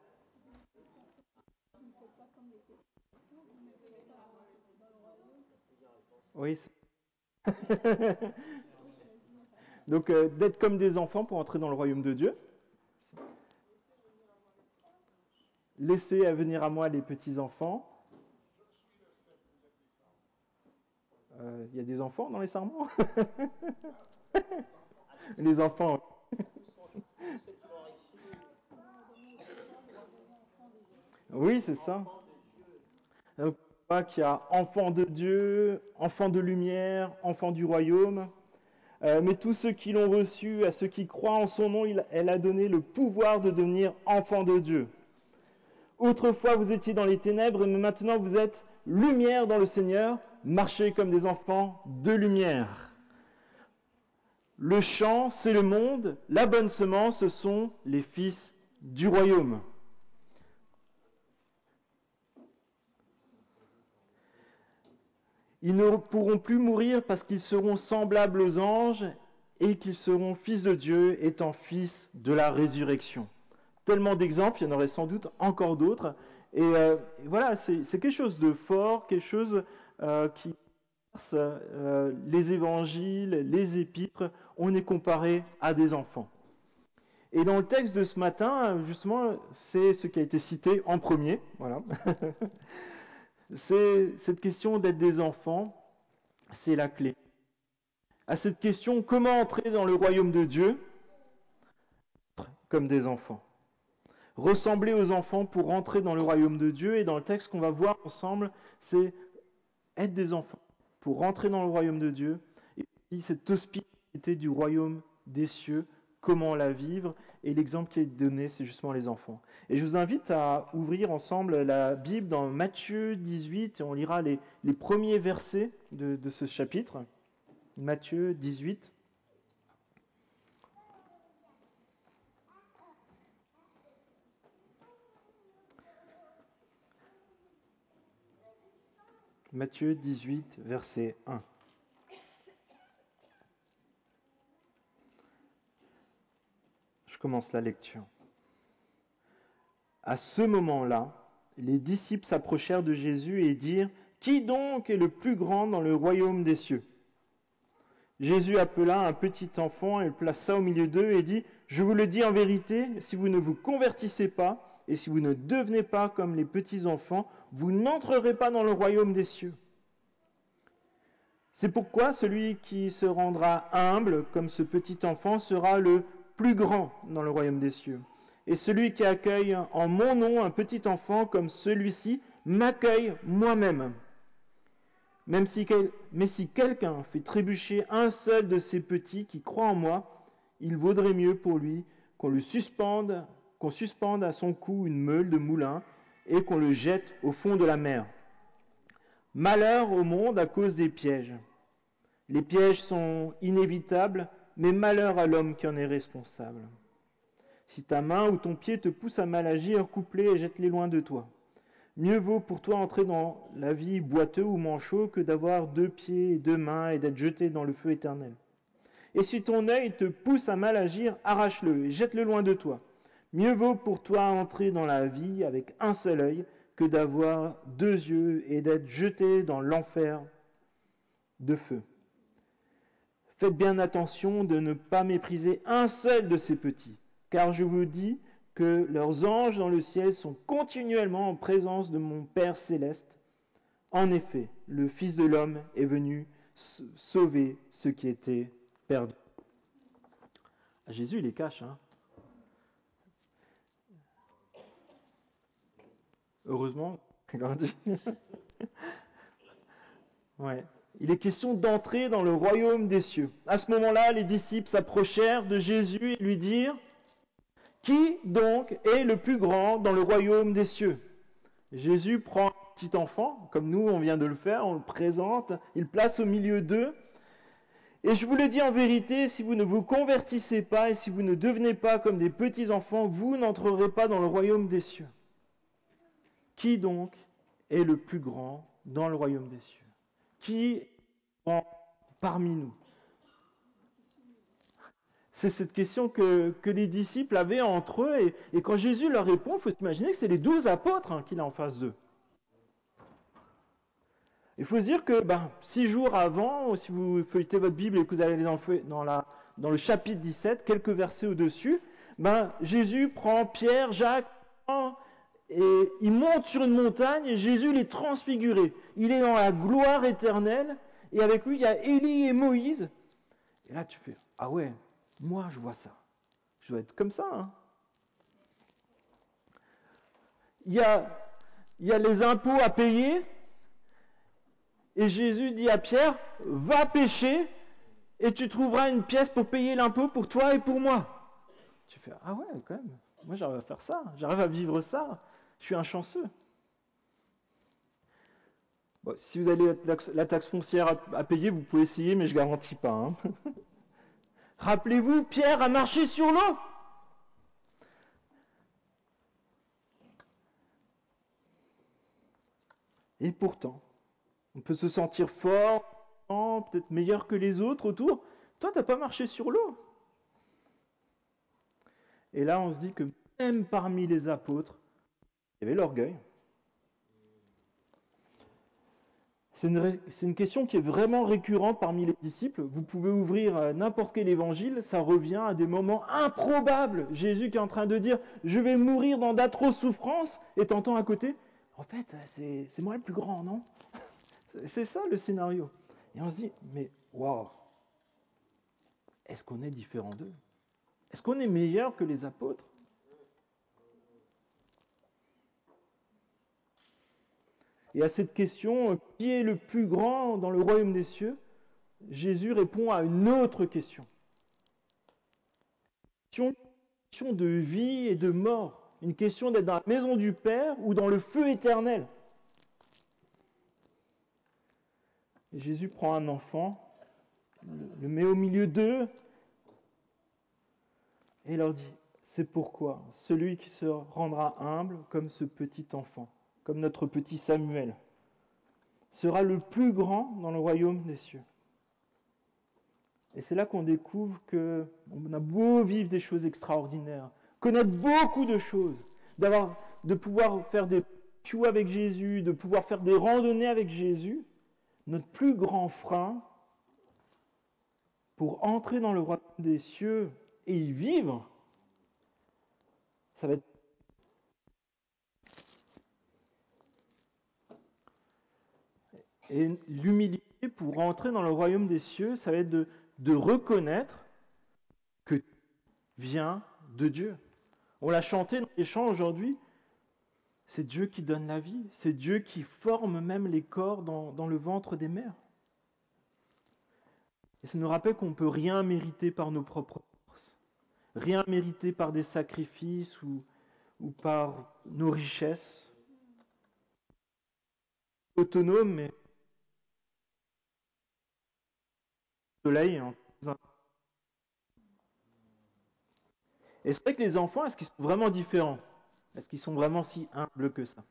E: Oui. Donc, d'être comme des enfants pour entrer dans le royaume de Dieu. Laissez venir à moi les petits-enfants. Il y a des enfants dans les sermons? Les enfants. Oui, c'est ça. Donc, on voit qu'il y a enfants de Dieu, enfants de lumière, enfants du royaume. Mais tous ceux qui l'ont reçu, à ceux qui croient en son nom, elle a donné le pouvoir de devenir enfants de Dieu. Autrefois, vous étiez dans les ténèbres, mais maintenant vous êtes lumière dans le Seigneur. Marchez comme des enfants de lumière. Le champ, c'est le monde. La bonne semence, ce sont les fils du royaume. Ils ne pourront plus mourir parce qu'ils seront semblables aux anges et qu'ils seront fils de Dieu, étant fils de la résurrection. Tellement d'exemples, il y en aurait sans doute encore d'autres. Et voilà, c'est quelque chose de fort, quelque chose qui passe les évangiles, les épîtres, on est comparé à des enfants. Et dans le texte de ce matin, justement, c'est ce qui a été cité en premier. Voilà. C'est cette question d'être des enfants, c'est la clé. À cette question, comment entrer dans le royaume de Dieu comme des enfants? Ressembler aux enfants pour entrer dans le royaume de Dieu. Et dans le texte qu'on va voir ensemble, c'est être des enfants pour rentrer dans le royaume de Dieu. Et puis cette hospitalité du royaume des cieux, comment la vivre. Et l'exemple qui est donné, c'est justement les enfants. Et je vous invite à ouvrir ensemble la Bible dans Matthieu 18. Et on lira les premiers versets de ce chapitre. Matthieu 18. Matthieu 18, verset 1. Je commence la lecture. À ce moment-là, les disciples s'approchèrent de Jésus et dirent : « Qui donc est le plus grand dans le royaume des cieux ?» Jésus appela un petit enfant et le plaça au milieu d'eux et dit : « Je vous le dis en vérité, si vous ne vous convertissez pas et si vous ne devenez pas comme les petits enfants, vous n'entrerez pas dans le royaume des cieux. C'est pourquoi celui qui se rendra humble comme ce petit enfant sera le plus grand dans le royaume des cieux. Et celui qui accueille en mon nom un petit enfant comme celui-ci m'accueille moi-même. Mais si quelqu'un fait trébucher un seul de ces petits qui croient en moi, il vaudrait mieux pour lui qu'on suspende à son cou une meule de moulin et qu'on le jette au fond de la mer. Malheur au monde à cause des pièges. Les pièges sont inévitables, mais malheur à l'homme qui en est responsable. Si ta main ou ton pied te pousse à mal agir, coupe-les et jette-les loin de toi. Mieux vaut pour toi entrer dans la vie boiteux ou manchot que d'avoir 2 pieds et 2 mains et d'être jeté dans le feu éternel. Et si ton œil te pousse à mal agir, arrache-le et jette-le loin de toi. Mieux vaut pour toi entrer dans la vie avec un seul œil que d'avoir 2 yeux et d'être jeté dans l'enfer de feu. Faites bien attention de ne pas mépriser un seul de ces petits, car je vous dis que leurs anges dans le ciel sont continuellement en présence de mon Père céleste. En effet, le Fils de l'homme est venu sauver ceux qui étaient perdus. Jésus, il les cache, hein. Heureusement, ouais. Il est question d'entrer dans le royaume des cieux. À ce moment-là, les disciples s'approchèrent de Jésus et lui dirent « Qui donc est le plus grand dans le royaume des cieux ?» Jésus prend un petit enfant, comme nous on vient de le faire, on le présente, il le place au milieu d'eux. Et je vous le dis en vérité, si vous ne vous convertissez pas et si vous ne devenez pas comme des petits enfants, vous n'entrerez pas dans le royaume des cieux. Qui donc est le plus grand dans le royaume des cieux? Qui est parmi nous? C'est cette question que les disciples avaient entre eux. Et quand Jésus leur répond, il faut s'imaginer que c'est les 12 apôtres qu'il a en face d'eux. Il faut se dire que 6 jours avant, si vous feuilletez votre Bible et que vous allez dans le chapitre 17, quelques versets au-dessus, Jésus prend Pierre, Jacques, et il monte sur une montagne et Jésus l'est transfiguré. Il est dans la gloire éternelle et avec lui il y a Élie et Moïse. Et là tu fais, ah ouais, moi je vois ça. Je dois être comme ça. Hein. Il y a les impôts à payer. Et Jésus dit à Pierre, va pêcher et tu trouveras une pièce pour payer l'impôt pour toi et pour moi. Tu fais, ah ouais, quand même, moi j'arrive à faire ça, j'arrive à vivre ça, je suis un chanceux. Bon, si vous avez la taxe foncière à payer, vous pouvez essayer, mais je ne garantis pas. Hein. Rappelez-vous, Pierre a marché sur l'eau. Et pourtant, on peut se sentir fort, peut-être meilleur que les autres autour. Toi, tu n'as pas marché sur l'eau. Et là, on se dit que même parmi les apôtres, il y avait l'orgueil. C'est une question qui est vraiment récurrente parmi les disciples. Vous pouvez ouvrir n'importe quel évangile, ça revient à des moments improbables. Jésus qui est en train de dire « Je vais mourir dans d'atroces souffrances » et t'entends à côté « En fait, c'est moi le plus grand, non ?» C'est ça le scénario. Et on se dit, mais waouh, est-ce qu'on est différent d'eux? Est-ce qu'on est meilleur que les apôtres? Et à cette question, qui est le plus grand dans le royaume des cieux? Jésus répond à une autre question. Une question de vie et de mort. Une question d'être dans la maison du Père ou dans le feu éternel. Et Jésus prend un enfant, le met au milieu d'eux et leur dit, c'est pourquoi celui qui se rendra humble comme ce petit enfant, comme notre petit Samuel, sera le plus grand dans le royaume des cieux. Et c'est là qu'on découvre qu'on a beau vivre des choses extraordinaires, connaître beaucoup de choses, de pouvoir faire des barbecues avec Jésus, de pouvoir faire des randonnées avec Jésus. Notre plus grand frein pour entrer dans le royaume des cieux et y vivre, ça va être et l'humilité pour entrer dans le royaume des cieux, ça va être de reconnaître que tout vient de Dieu. On l'a chanté dans les chants aujourd'hui. C'est Dieu qui donne la vie, c'est Dieu qui forme même les corps dans le ventre des mères. Et ça nous rappelle qu'on ne peut rien mériter par nos propres forces, rien mériter par des sacrifices ou par nos richesses. Autonome, mais soleil. Et c'est vrai que les enfants, est-ce qu'ils sont vraiment différents? Est-ce qu'ils sont vraiment si humbles que ça?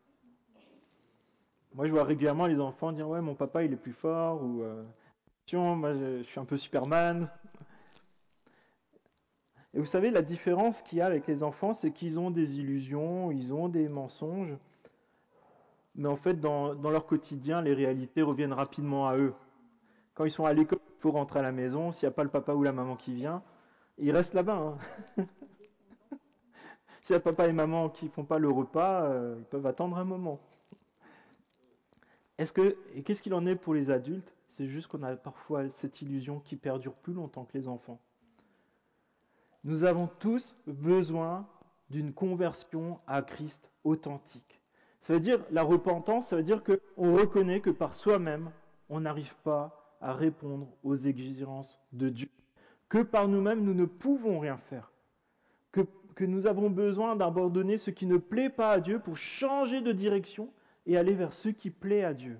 E: Moi, je vois régulièrement les enfants dire « Ouais, mon papa, il est plus fort » ou « Moi, je suis un peu Superman ». Et vous savez, la différence qu'il y a avec les enfants, c'est qu'ils ont des illusions, ils ont des mensonges. Mais en fait, dans leur quotidien, les réalités reviennent rapidement à eux. Quand ils sont à l'école, il faut rentrer à la maison. S'il n'y a pas le papa ou la maman qui vient, ils restent là-bas. Hein. S'il y a papa et maman qui ne font pas le repas, ils peuvent attendre un moment. Et qu'est-ce qu'il en est pour les adultes? C'est juste qu'on a parfois cette illusion qui perdure plus longtemps que les enfants. Nous avons tous besoin d'une conversion à Christ authentique. Ça veut dire, la repentance, ça veut dire qu'on reconnaît que par soi-même, on n'arrive pas à répondre aux exigences de Dieu, que par nous-mêmes, nous ne pouvons rien faire, que nous avons besoin d'abandonner ce qui ne plaît pas à Dieu pour changer de direction et aller vers ce qui plaît à Dieu.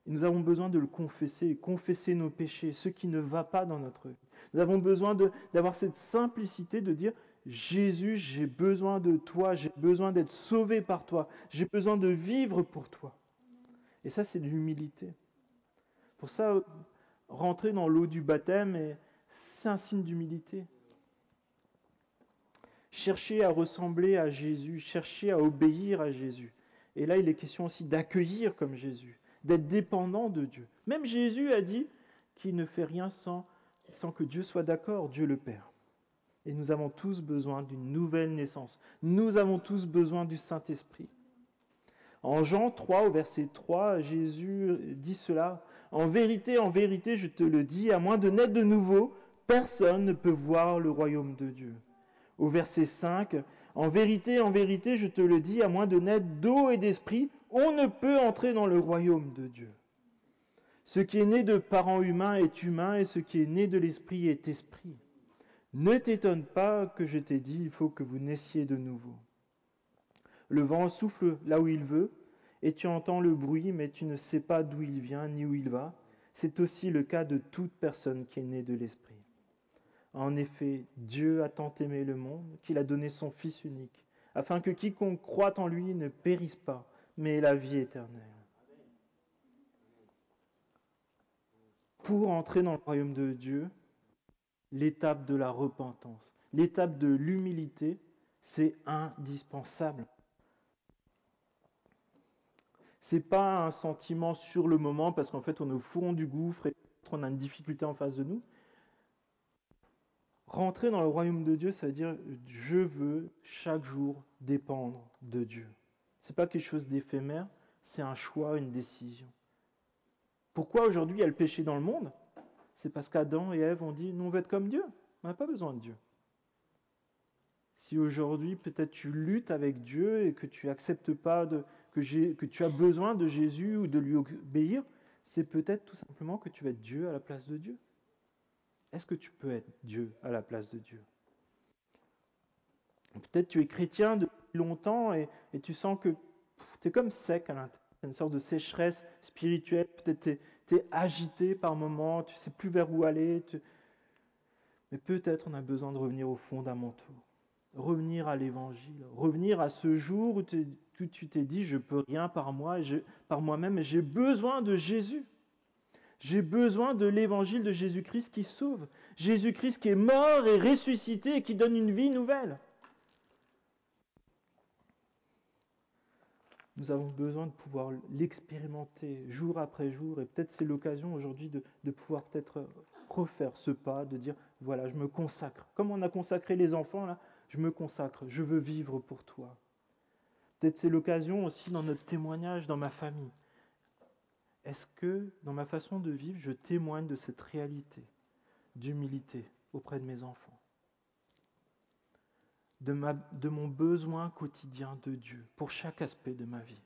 E: Et nous avons besoin de le confesser nos péchés, ce qui ne va pas dans notre vie. Nous avons besoin d'avoir cette simplicité de dire « Jésus, j'ai besoin de toi, j'ai besoin d'être sauvé par toi, j'ai besoin de vivre pour toi. » Et ça, c'est de l'humilité. Pour ça, rentrer dans l'eau du baptême, c'est un signe d'humilité. Chercher à ressembler à Jésus, chercher à obéir à Jésus. Et là, il est question aussi d'accueillir comme Jésus, d'être dépendant de Dieu. Même Jésus a dit qu'il ne fait rien sans que Dieu soit d'accord, Dieu le Père. Et nous avons tous besoin d'une nouvelle naissance. Nous avons tous besoin du Saint-Esprit. En Jean 3, au verset 3, Jésus dit cela. « En vérité, je te le dis, à moins de naître de nouveau, personne ne peut voir le royaume de Dieu. » Au verset 5, « En vérité, je te le dis, à moins de naître d'eau et d'esprit, on ne peut entrer dans le royaume de Dieu. Ce qui est né de parents humains est humain, et ce qui est né de l'esprit est esprit. Ne t'étonne pas que je t'ai dit, il faut que vous naissiez de nouveau. Le vent souffle là où il veut, et tu entends le bruit, mais tu ne sais pas d'où il vient ni où il va. C'est aussi le cas de toute personne qui est née de l'esprit. En effet, Dieu a tant aimé le monde qu'il a donné son Fils unique, afin que quiconque croit en lui ne périsse pas, mais ait la vie éternelle. Pour entrer dans le royaume de Dieu, l'étape de la repentance, l'étape de l'humilité, c'est indispensable. Ce n'est pas un sentiment sur le moment parce qu'en fait on est au fond du gouffre et on a une difficulté en face de nous. Rentrer dans le royaume de Dieu, ça veut dire je veux chaque jour dépendre de Dieu. Ce n'est pas quelque chose d'éphémère, c'est un choix, une décision. Pourquoi aujourd'hui il y a le péché dans le monde ? C'est parce qu'Adam et Ève ont dit nous on veut être comme Dieu, on n'a pas besoin de Dieu. Si aujourd'hui peut-être tu luttes avec Dieu et que tu n'acceptes pas que tu as besoin de Jésus ou de lui obéir, c'est peut-être tout simplement que tu vas être Dieu à la place de Dieu. Est-ce que tu peux être Dieu à la place de Dieu ? Peut-être tu es chrétien depuis longtemps et tu sens que tu es comme sec à l'intérieur. Une sorte de sécheresse spirituelle. Peut-être tu es agité par moments, tu ne sais plus vers où aller. Mais peut-être on a besoin de revenir aux fondamentaux. Revenir à l'évangile. Revenir à ce jour où tu t'es dit je ne peux rien par moi-même et j'ai besoin de Jésus. J'ai besoin de l'évangile de Jésus-Christ qui sauve. Jésus-Christ qui est mort et ressuscité et qui donne une vie nouvelle. Nous avons besoin de pouvoir l'expérimenter jour après jour. Et peut-être c'est l'occasion aujourd'hui de pouvoir peut-être refaire ce pas, de dire, voilà, je me consacre. Comme on a consacré les enfants, là, je me consacre, je veux vivre pour toi. Peut-être c'est l'occasion aussi dans notre témoignage, dans ma famille. Est-ce que, dans ma façon de vivre, je témoigne de cette réalité d'humilité auprès de mes enfants, de mon besoin quotidien de Dieu pour chaque aspect de ma vie.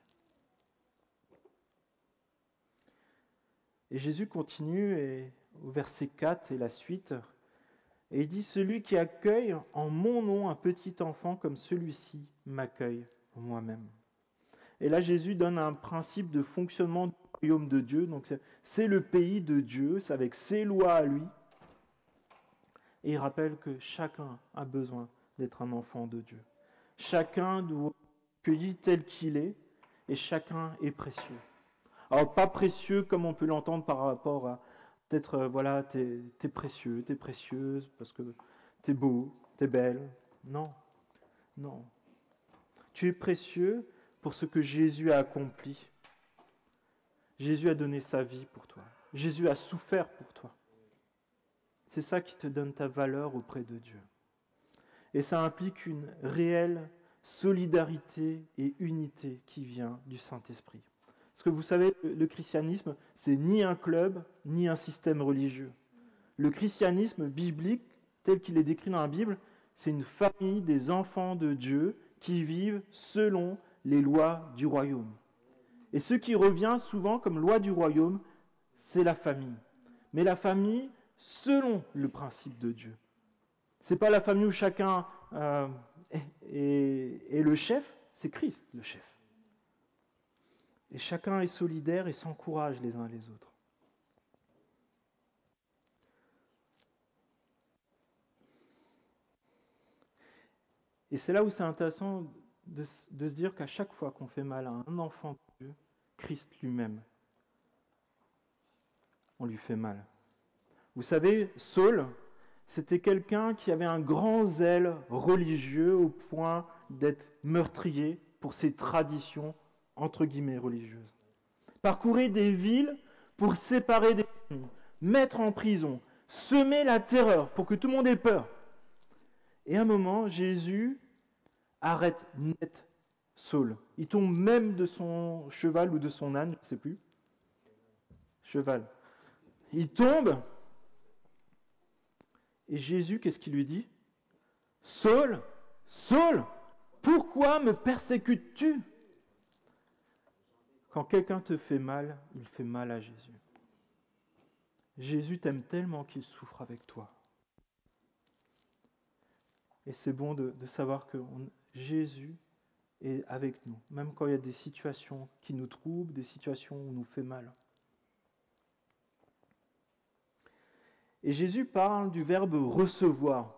E: Et Jésus continue au verset 4 et la suite, et il dit « Celui qui accueille en mon nom un petit enfant comme celui-ci m'accueille moi-même. » Et là, Jésus donne un principe de fonctionnement du royaume de Dieu. Donc, c'est le pays de Dieu, c'est avec ses lois à lui. Et il rappelle que chacun a besoin d'être un enfant de Dieu. Chacun doit être accueilli tel qu'il est, et chacun est précieux. Alors, pas précieux comme on peut l'entendre par rapport à, peut-être, voilà, t'es précieux, t'es précieuse, parce que t'es beau, t'es belle. Non, non. Tu es précieux pour ce que Jésus a accompli. Jésus a donné sa vie pour toi. Jésus a souffert pour toi. C'est ça qui te donne ta valeur auprès de Dieu. Et ça implique une réelle solidarité et unité qui vient du Saint-Esprit. Parce que vous savez, le christianisme, c'est ni un club, ni un système religieux. Le christianisme biblique, tel qu'il est décrit dans la Bible, c'est une famille des enfants de Dieu qui vivent selon les lois du royaume. Et ce qui revient souvent comme loi du royaume, c'est la famille. Mais la famille selon le principe de Dieu. Ce n'est pas la famille où chacun est le chef, c'est Christ le chef. Et chacun est solidaire et s'encourage les uns les autres. Et c'est là où c'est intéressant de se dire qu'à chaque fois qu'on fait mal à un enfant de Dieu, Christ lui-même, on lui fait mal. Vous savez, Saul, c'était quelqu'un qui avait un grand zèle religieux au point d'être meurtrier pour ses traditions, entre guillemets, religieuses. Parcourir des villes pour séparer des familles, mettre en prison, semer la terreur pour que tout le monde ait peur. Et à un moment, Jésus arrête net Saul. Il tombe même de son cheval ou de son âne, je ne sais plus. Cheval. Il tombe. Et Jésus, qu'est-ce qu'il lui dit? Saul, Saul, pourquoi me persécutes-tu? Quand quelqu'un te fait mal, il fait mal à Jésus. Jésus t'aime tellement qu'il souffre avec toi. Et c'est bon de savoir que Jésus est avec nous, même quand il y a des situations qui nous troublent, des situations où on nous fait mal. Et Jésus parle du verbe recevoir.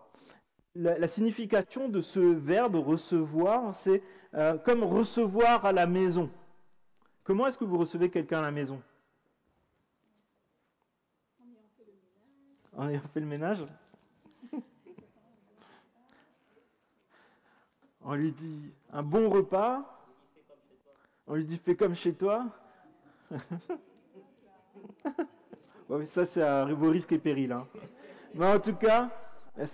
E: La signification de ce verbe recevoir, c'est comme recevoir à la maison. Comment est-ce que vous recevez quelqu'un à la maison? En ayant fait le ménage. On lui dit un bon repas. On lui dit fais comme chez toi. Ouais, ça, c'est à vos risques et périls. Hein. Mais en tout cas,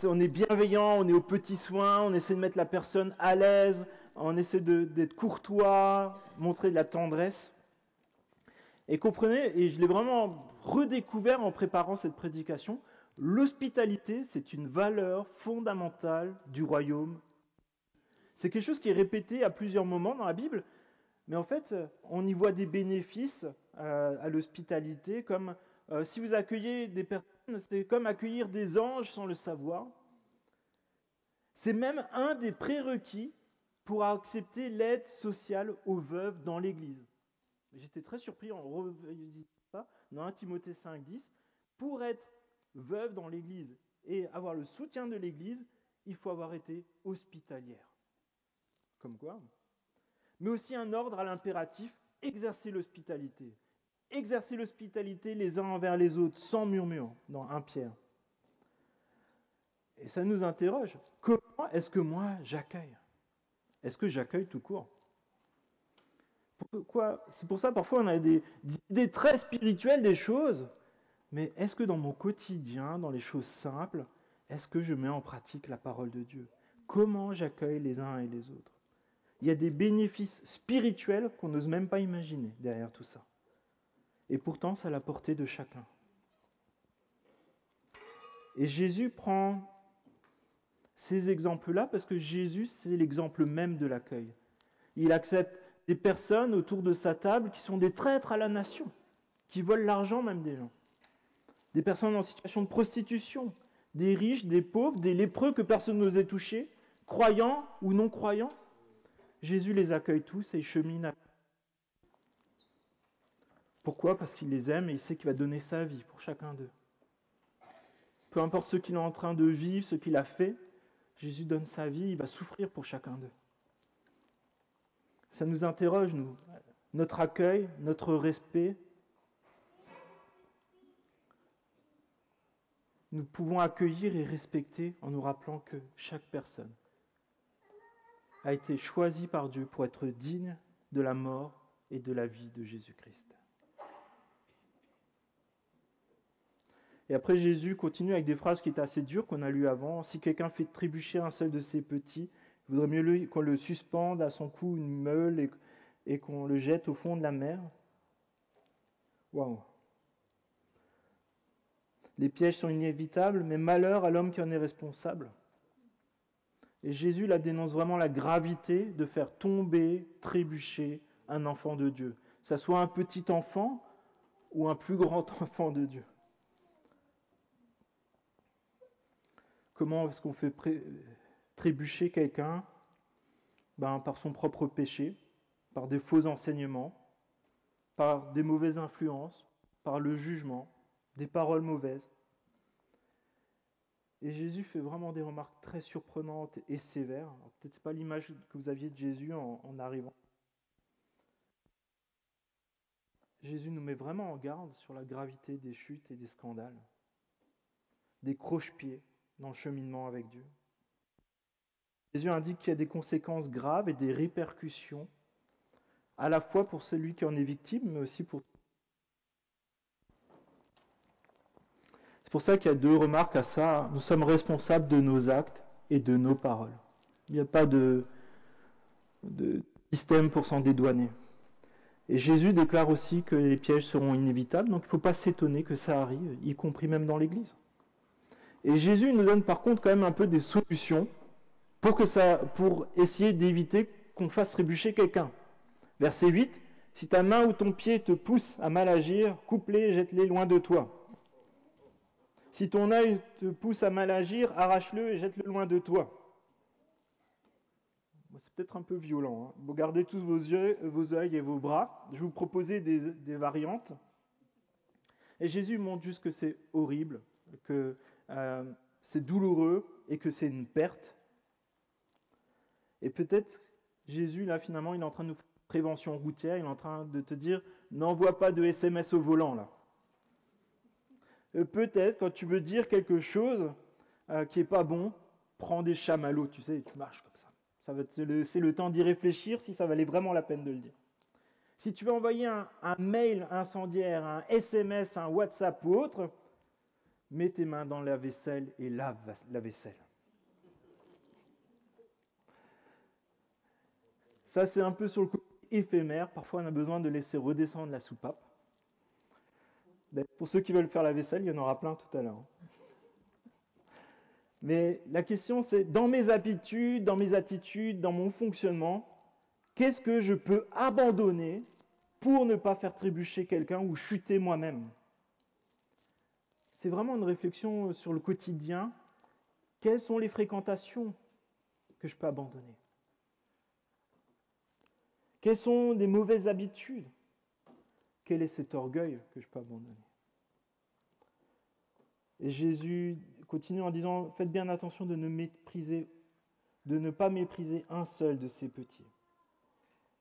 E: on est bienveillant, on est aux petits soins, on essaie de mettre la personne à l'aise, on essaie d'être courtois, montrer de la tendresse. Et comprenez, et je l'ai vraiment redécouvert en préparant cette prédication, l'hospitalité, c'est une valeur fondamentale du royaume. C'est quelque chose qui est répété à plusieurs moments dans la Bible, mais en fait, on y voit des bénéfices à l'hospitalité, comme si vous accueillez des personnes, c'est comme accueillir des anges sans le savoir. C'est même un des prérequis pour accepter l'aide sociale aux veuves dans l'Église. J'étais très surpris en revisitant ça dans 1 Timothée 5,10. Pour être veuve dans l'Église et avoir le soutien de l'Église, il faut avoir été hospitalière. Comme quoi. Mais aussi un ordre à l'impératif, exercer l'hospitalité. Exercer l'hospitalité les uns envers les autres, sans murmure, dans 1 Pierre. Et ça nous interroge. Comment est-ce que moi j'accueille? Est-ce que j'accueille tout court? Pourquoi? C'est pour ça parfois on a des idées très spirituelles des choses, mais est-ce que dans mon quotidien, dans les choses simples, est-ce que je mets en pratique la parole de Dieu? Comment j'accueille les uns et les autres? Il y a des bénéfices spirituels qu'on n'ose même pas imaginer derrière tout ça. Et pourtant, c'est à la portée de chacun. Et Jésus prend ces exemples-là parce que Jésus, c'est l'exemple même de l'accueil. Il accepte des personnes autour de sa table qui sont des traîtres à la nation, qui volent l'argent même des gens. Des personnes en situation de prostitution, des riches, des pauvres, des lépreux que personne n'osait toucher, croyants ou non croyants. Jésus les accueille tous et il chemine à... Pourquoi? Parce qu'il les aime et il sait qu'il va donner sa vie pour chacun d'eux. Peu importe ce qu'il est en train de vivre, ce qu'il a fait, Jésus donne sa vie, il va souffrir pour chacun d'eux. Ça nous interroge, nous, notre accueil, notre respect. Nous pouvons accueillir et respecter en nous rappelant que chaque personne a été choisie par Dieu pour être digne de la mort et de la vie de Jésus-Christ. Et après, Jésus continue avec des phrases qui étaient assez dures, qu'on a lues avant. Si quelqu'un fait trébucher un seul de ses petits, il vaudrait mieux qu'on le suspende à son cou une meule et qu'on le jette au fond de la mer. Waouh! Les pièges sont inévitables, mais malheur à l'homme qui en est responsable. Et Jésus la dénonce vraiment la gravité de faire tomber, trébucher un enfant de Dieu. Que ce soit un petit enfant ou un plus grand enfant de Dieu? Comment est-ce qu'on fait trébucher quelqu'un? Par son propre péché, par des faux enseignements, par des mauvaises influences, par le jugement, des paroles mauvaises. Et Jésus fait vraiment des remarques très surprenantes et sévères. Peut-être ce n'est pas l'image que vous aviez de Jésus en arrivant. Jésus nous met vraiment en garde sur la gravité des chutes et des scandales, des croche-pieds dans le cheminement avec Dieu. Jésus indique qu'il y a des conséquences graves et des répercussions, à la fois pour celui qui en est victime, mais aussi pour... C'est pour ça qu'il y a 2 remarques à ça. Nous sommes responsables de nos actes et de nos paroles. Il n'y a pas de système pour s'en dédouaner. Et Jésus déclare aussi que les pièges seront inévitables, donc il ne faut pas s'étonner que ça arrive, y compris même dans l'Église. Et Jésus nous donne par contre quand même un peu des solutions pour essayer d'éviter qu'on fasse trébucher quelqu'un. Verset 8, « Si ta main ou ton pied te pousse à mal agir, coupe-les et jette-les loin de toi. Si ton œil te pousse à mal agir, arrache-le et jette-le loin de toi. » C'est peut-être un peu violent. Hein. Vous gardez tous vos yeux et vos bras. Je vais vous proposer des variantes. Et Jésus montre juste que c'est horrible, que c'est douloureux et que c'est une perte. Et peut-être Jésus, là, finalement, il est en train de nous faire une prévention routière. Il est en train de te dire, n'envoie pas de SMS au volant, là. Peut-être, quand tu veux dire quelque chose qui n'est pas bon, prends des chamallows, tu sais, et tu marches comme ça. Ça va te laisser le temps d'y réfléchir si ça valait vraiment la peine de le dire. Si tu veux envoyer un mail incendiaire, un SMS, un WhatsApp ou autre, mets tes mains dans la vaisselle et lave la vaisselle. Ça, c'est un peu sur le côté éphémère. Parfois, on a besoin de laisser redescendre la soupape. Pour ceux qui veulent faire la vaisselle, il y en aura plein tout à l'heure. Mais la question, c'est, dans mes habitudes, dans mes attitudes, dans mon fonctionnement, qu'est-ce que je peux abandonner pour ne pas faire trébucher quelqu'un ou chuter moi-même? C'est vraiment une réflexion sur le quotidien. Quelles sont les fréquentations que je peux abandonner? Quelles sont des mauvaises habitudes? Quel est cet orgueil que je peux abandonner? Et Jésus continue en disant, faites bien attention de ne pas mépriser un seul de ces petits.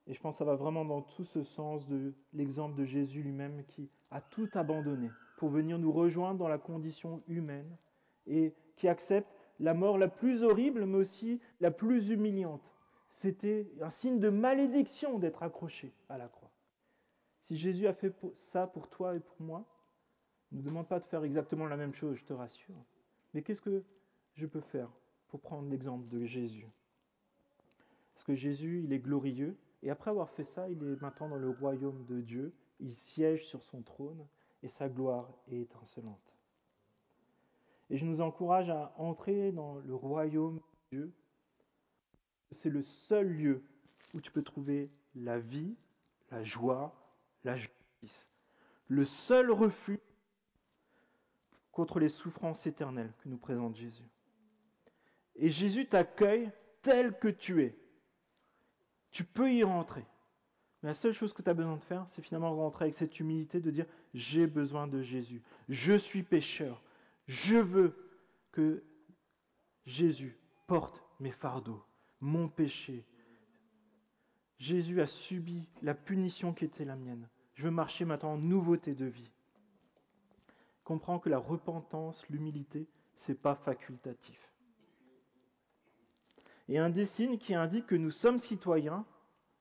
E: Et je pense que ça va vraiment dans tout ce sens de l'exemple de Jésus lui-même qui a tout abandonné pour venir nous rejoindre dans la condition humaine et qui accepte la mort la plus horrible mais aussi la plus humiliante. C'était un signe de malédiction d'être accroché à la croix. Si Jésus a fait ça pour toi et pour moi, ne nous demande pas de faire exactement la même chose, je te rassure. Mais qu'est-ce que je peux faire pour prendre l'exemple de Jésus? Parce que Jésus, il est glorieux, et après avoir fait ça, il est maintenant dans le royaume de Dieu, il siège sur son trône, et sa gloire est étincelante. Et je nous encourage à entrer dans le royaume de Dieu. C'est le seul lieu où tu peux trouver la vie, la joie, la justice. Le seul refuge contre les souffrances éternelles que nous présente Jésus. Et Jésus t'accueille tel que tu es. Tu peux y rentrer. Mais la seule chose que tu as besoin de faire, c'est finalement rentrer avec cette humilité de dire « J'ai besoin de Jésus. Je suis pécheur. Je veux que Jésus porte mes fardeaux, mon péché. Jésus a subi la punition qui était la mienne. Je veux marcher maintenant en nouveauté de vie. » Comprends que la repentance, l'humilité, ce n'est pas facultatif. Et un des signes qui indique que nous sommes citoyens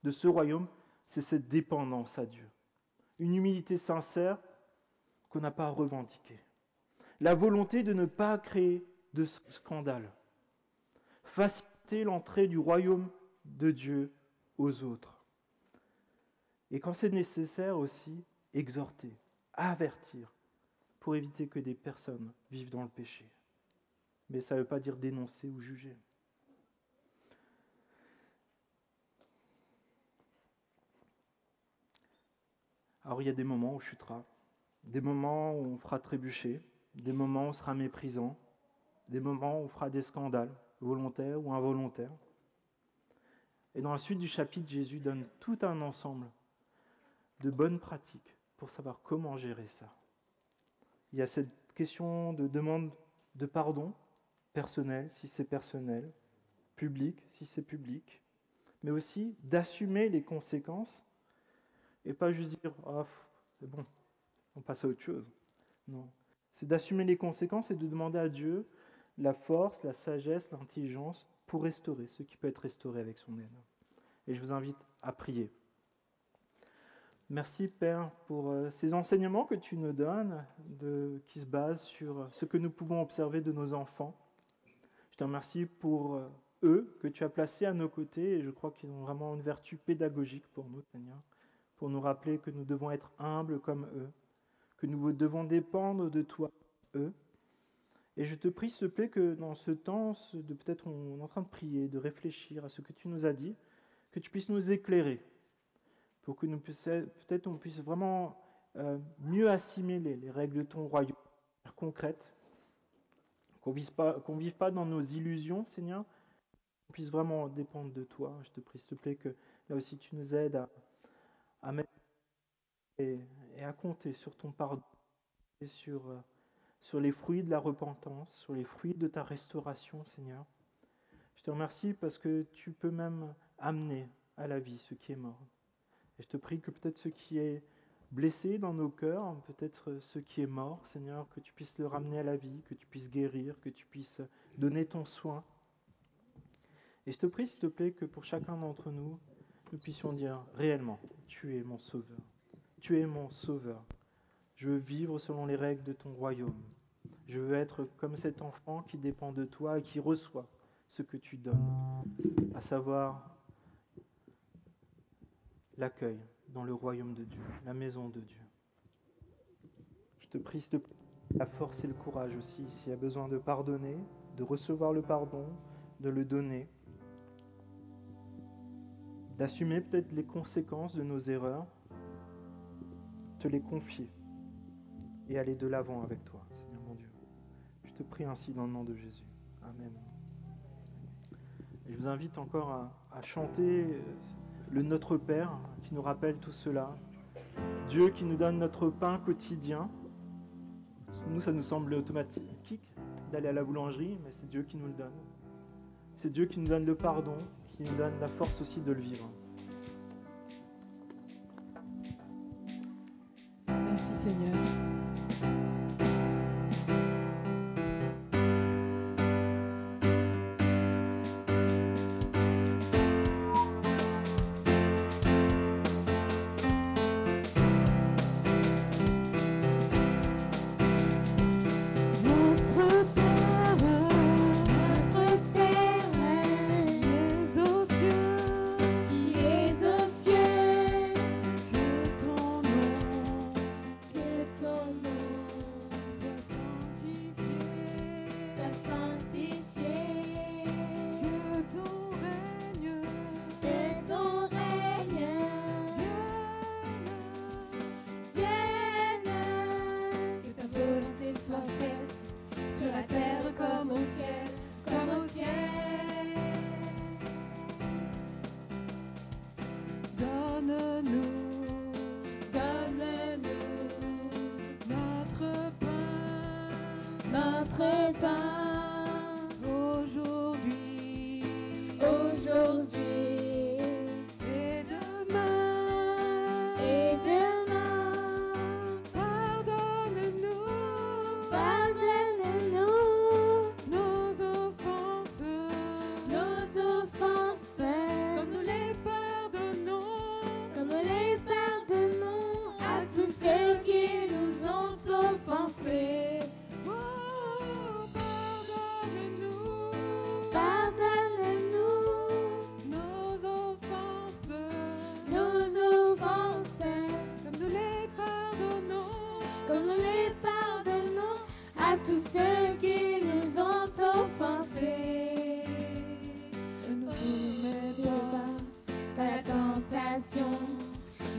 E: de ce royaume, c'est cette dépendance à Dieu. Une humilité sincère qu'on n'a pas à revendiquer. La volonté de ne pas créer de scandale. Faciliter l'entrée du royaume de Dieu aux autres. Et quand c'est nécessaire aussi, exhorter, avertir, pour éviter que des personnes vivent dans le péché. Mais ça ne veut pas dire dénoncer ou juger. Alors il y a des moments où on chutera, des moments où on fera trébucher, des moments où on sera méprisant, des moments où on fera des scandales, volontaires ou involontaires. Et dans la suite du chapitre, Jésus donne tout un ensemble de bonnes pratiques pour savoir comment gérer ça. Il y a cette question de demande de pardon personnel, si c'est personnel, public, si c'est public, mais aussi d'assumer les conséquences et pas juste dire « Ah, c'est bon, on passe à autre chose ». Non, c'est d'assumer les conséquences et de demander à Dieu la force, la sagesse, l'intelligence pour restaurer ce qui peut être restauré avec son aide. Et je vous invite à prier. Merci Père pour ces enseignements que tu nous donnes, qui se basent sur ce que nous pouvons observer de nos enfants. Je te remercie pour eux que tu as placés à nos côtés et je crois qu'ils ont vraiment une vertu pédagogique pour nous, Seigneur, pour nous rappeler que nous devons être humbles comme eux, que nous devons dépendre de toi, eux. Et je te prie, s'il te plaît, que dans ce temps, peut-être on est en train de prier, de réfléchir à ce que tu nous as dit, que tu puisses nous éclairer, pour que peut-être on puisse vraiment mieux assimiler les règles de ton royaume concrètes, qu'on ne vive pas dans nos illusions, Seigneur, qu'on puisse vraiment dépendre de toi. Je te prie, s'il te plaît, que là aussi tu nous aides à mettre et à compter sur ton pardon et sur les fruits de la repentance, sur les fruits de ta restauration, Seigneur. Je te remercie parce que tu peux même amener à la vie ce qui est mort. Et je te prie que peut-être ce qui est blessé dans nos cœurs, peut-être ce qui est mort, Seigneur, que tu puisses le ramener à la vie, que tu puisses guérir, que tu puisses donner ton soin. Et je te prie, s'il te plaît, que pour chacun d'entre nous, nous puissions dire réellement, tu es mon sauveur. Tu es mon sauveur. Je veux vivre selon les règles de ton royaume. Je veux être comme cet enfant qui dépend de toi et qui reçoit ce que tu donnes, à savoir l'accueil dans le royaume de Dieu, la maison de Dieu. Je te prie, s'il te plaît, la force et le courage aussi, s'il y a besoin de pardonner, de recevoir le pardon, de le donner, d'assumer peut-être les conséquences de nos erreurs, te les confier et aller de l'avant avec toi, Seigneur mon Dieu. Je te prie ainsi dans le nom de Jésus. Amen. Et je vous invite encore à chanter le Notre Père qui nous rappelle tout cela. Dieu qui nous donne notre pain quotidien. Nous, ça nous semble automatique d'aller à la boulangerie, mais c'est Dieu qui nous le donne. C'est Dieu qui nous donne le pardon, qui nous donne la force aussi de le vivre.
A: Merci Seigneur.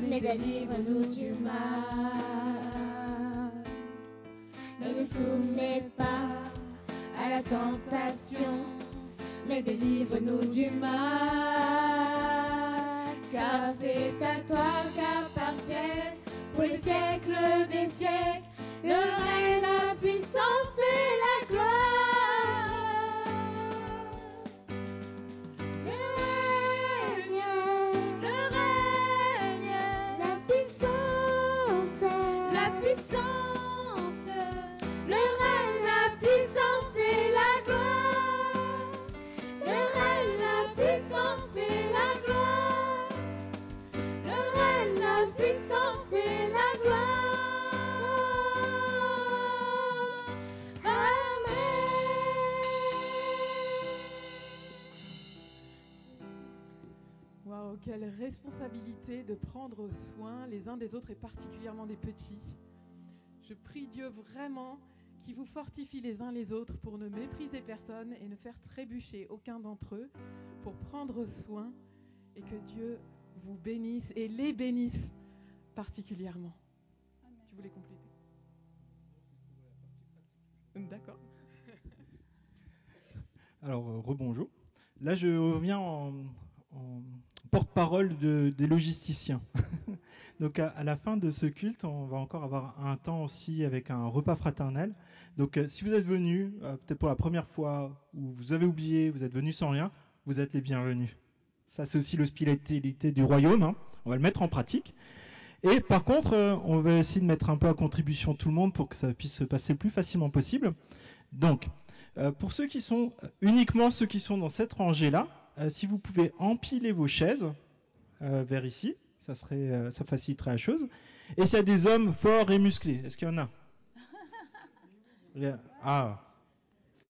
D: Mais délivre-nous du mal. Ne me soumets pas à la tentation, mais délivre-nous du mal. Car c'est à toi qu'appartiennent pour les siècles des siècles le règne, la puissance et la gloire. Le règne, la puissance, le règne, la puissance et la gloire. Le règne, la puissance et la gloire. Le règne, la puissance et la gloire.
A: Waouh, quelle responsabilité de prendre soin les uns des autres et particulièrement des petits. Je prie Dieu vraiment qu'il vous fortifie les uns les autres pour ne mépriser personne et ne faire trébucher aucun d'entre eux, pour prendre soin et que Dieu vous bénisse et les bénisse particulièrement. Amen. Tu voulais compléter ? D'accord.
E: Alors, rebonjour. Là, je reviens en porte-parole des logisticiens. Donc, à la fin de ce culte, on va encore avoir un temps aussi avec un repas fraternel. Donc, si vous êtes venus, peut-être pour la première fois, ou vous avez oublié, vous êtes venus sans rien, vous êtes les bienvenus. Ça, c'est aussi l'hospitalité du royaume. Hein. On va le mettre en pratique. Et par contre, on va essayer de mettre un peu à contribution tout le monde pour que ça puisse se passer le plus facilement possible. Donc, pour ceux qui sont, uniquement ceux qui sont dans cette rangée-là, si vous pouvez empiler vos chaises vers ici, ça faciliterait la chose. Et s'il y a des hommes forts et musclés, est-ce qu'il y en a ? Ah,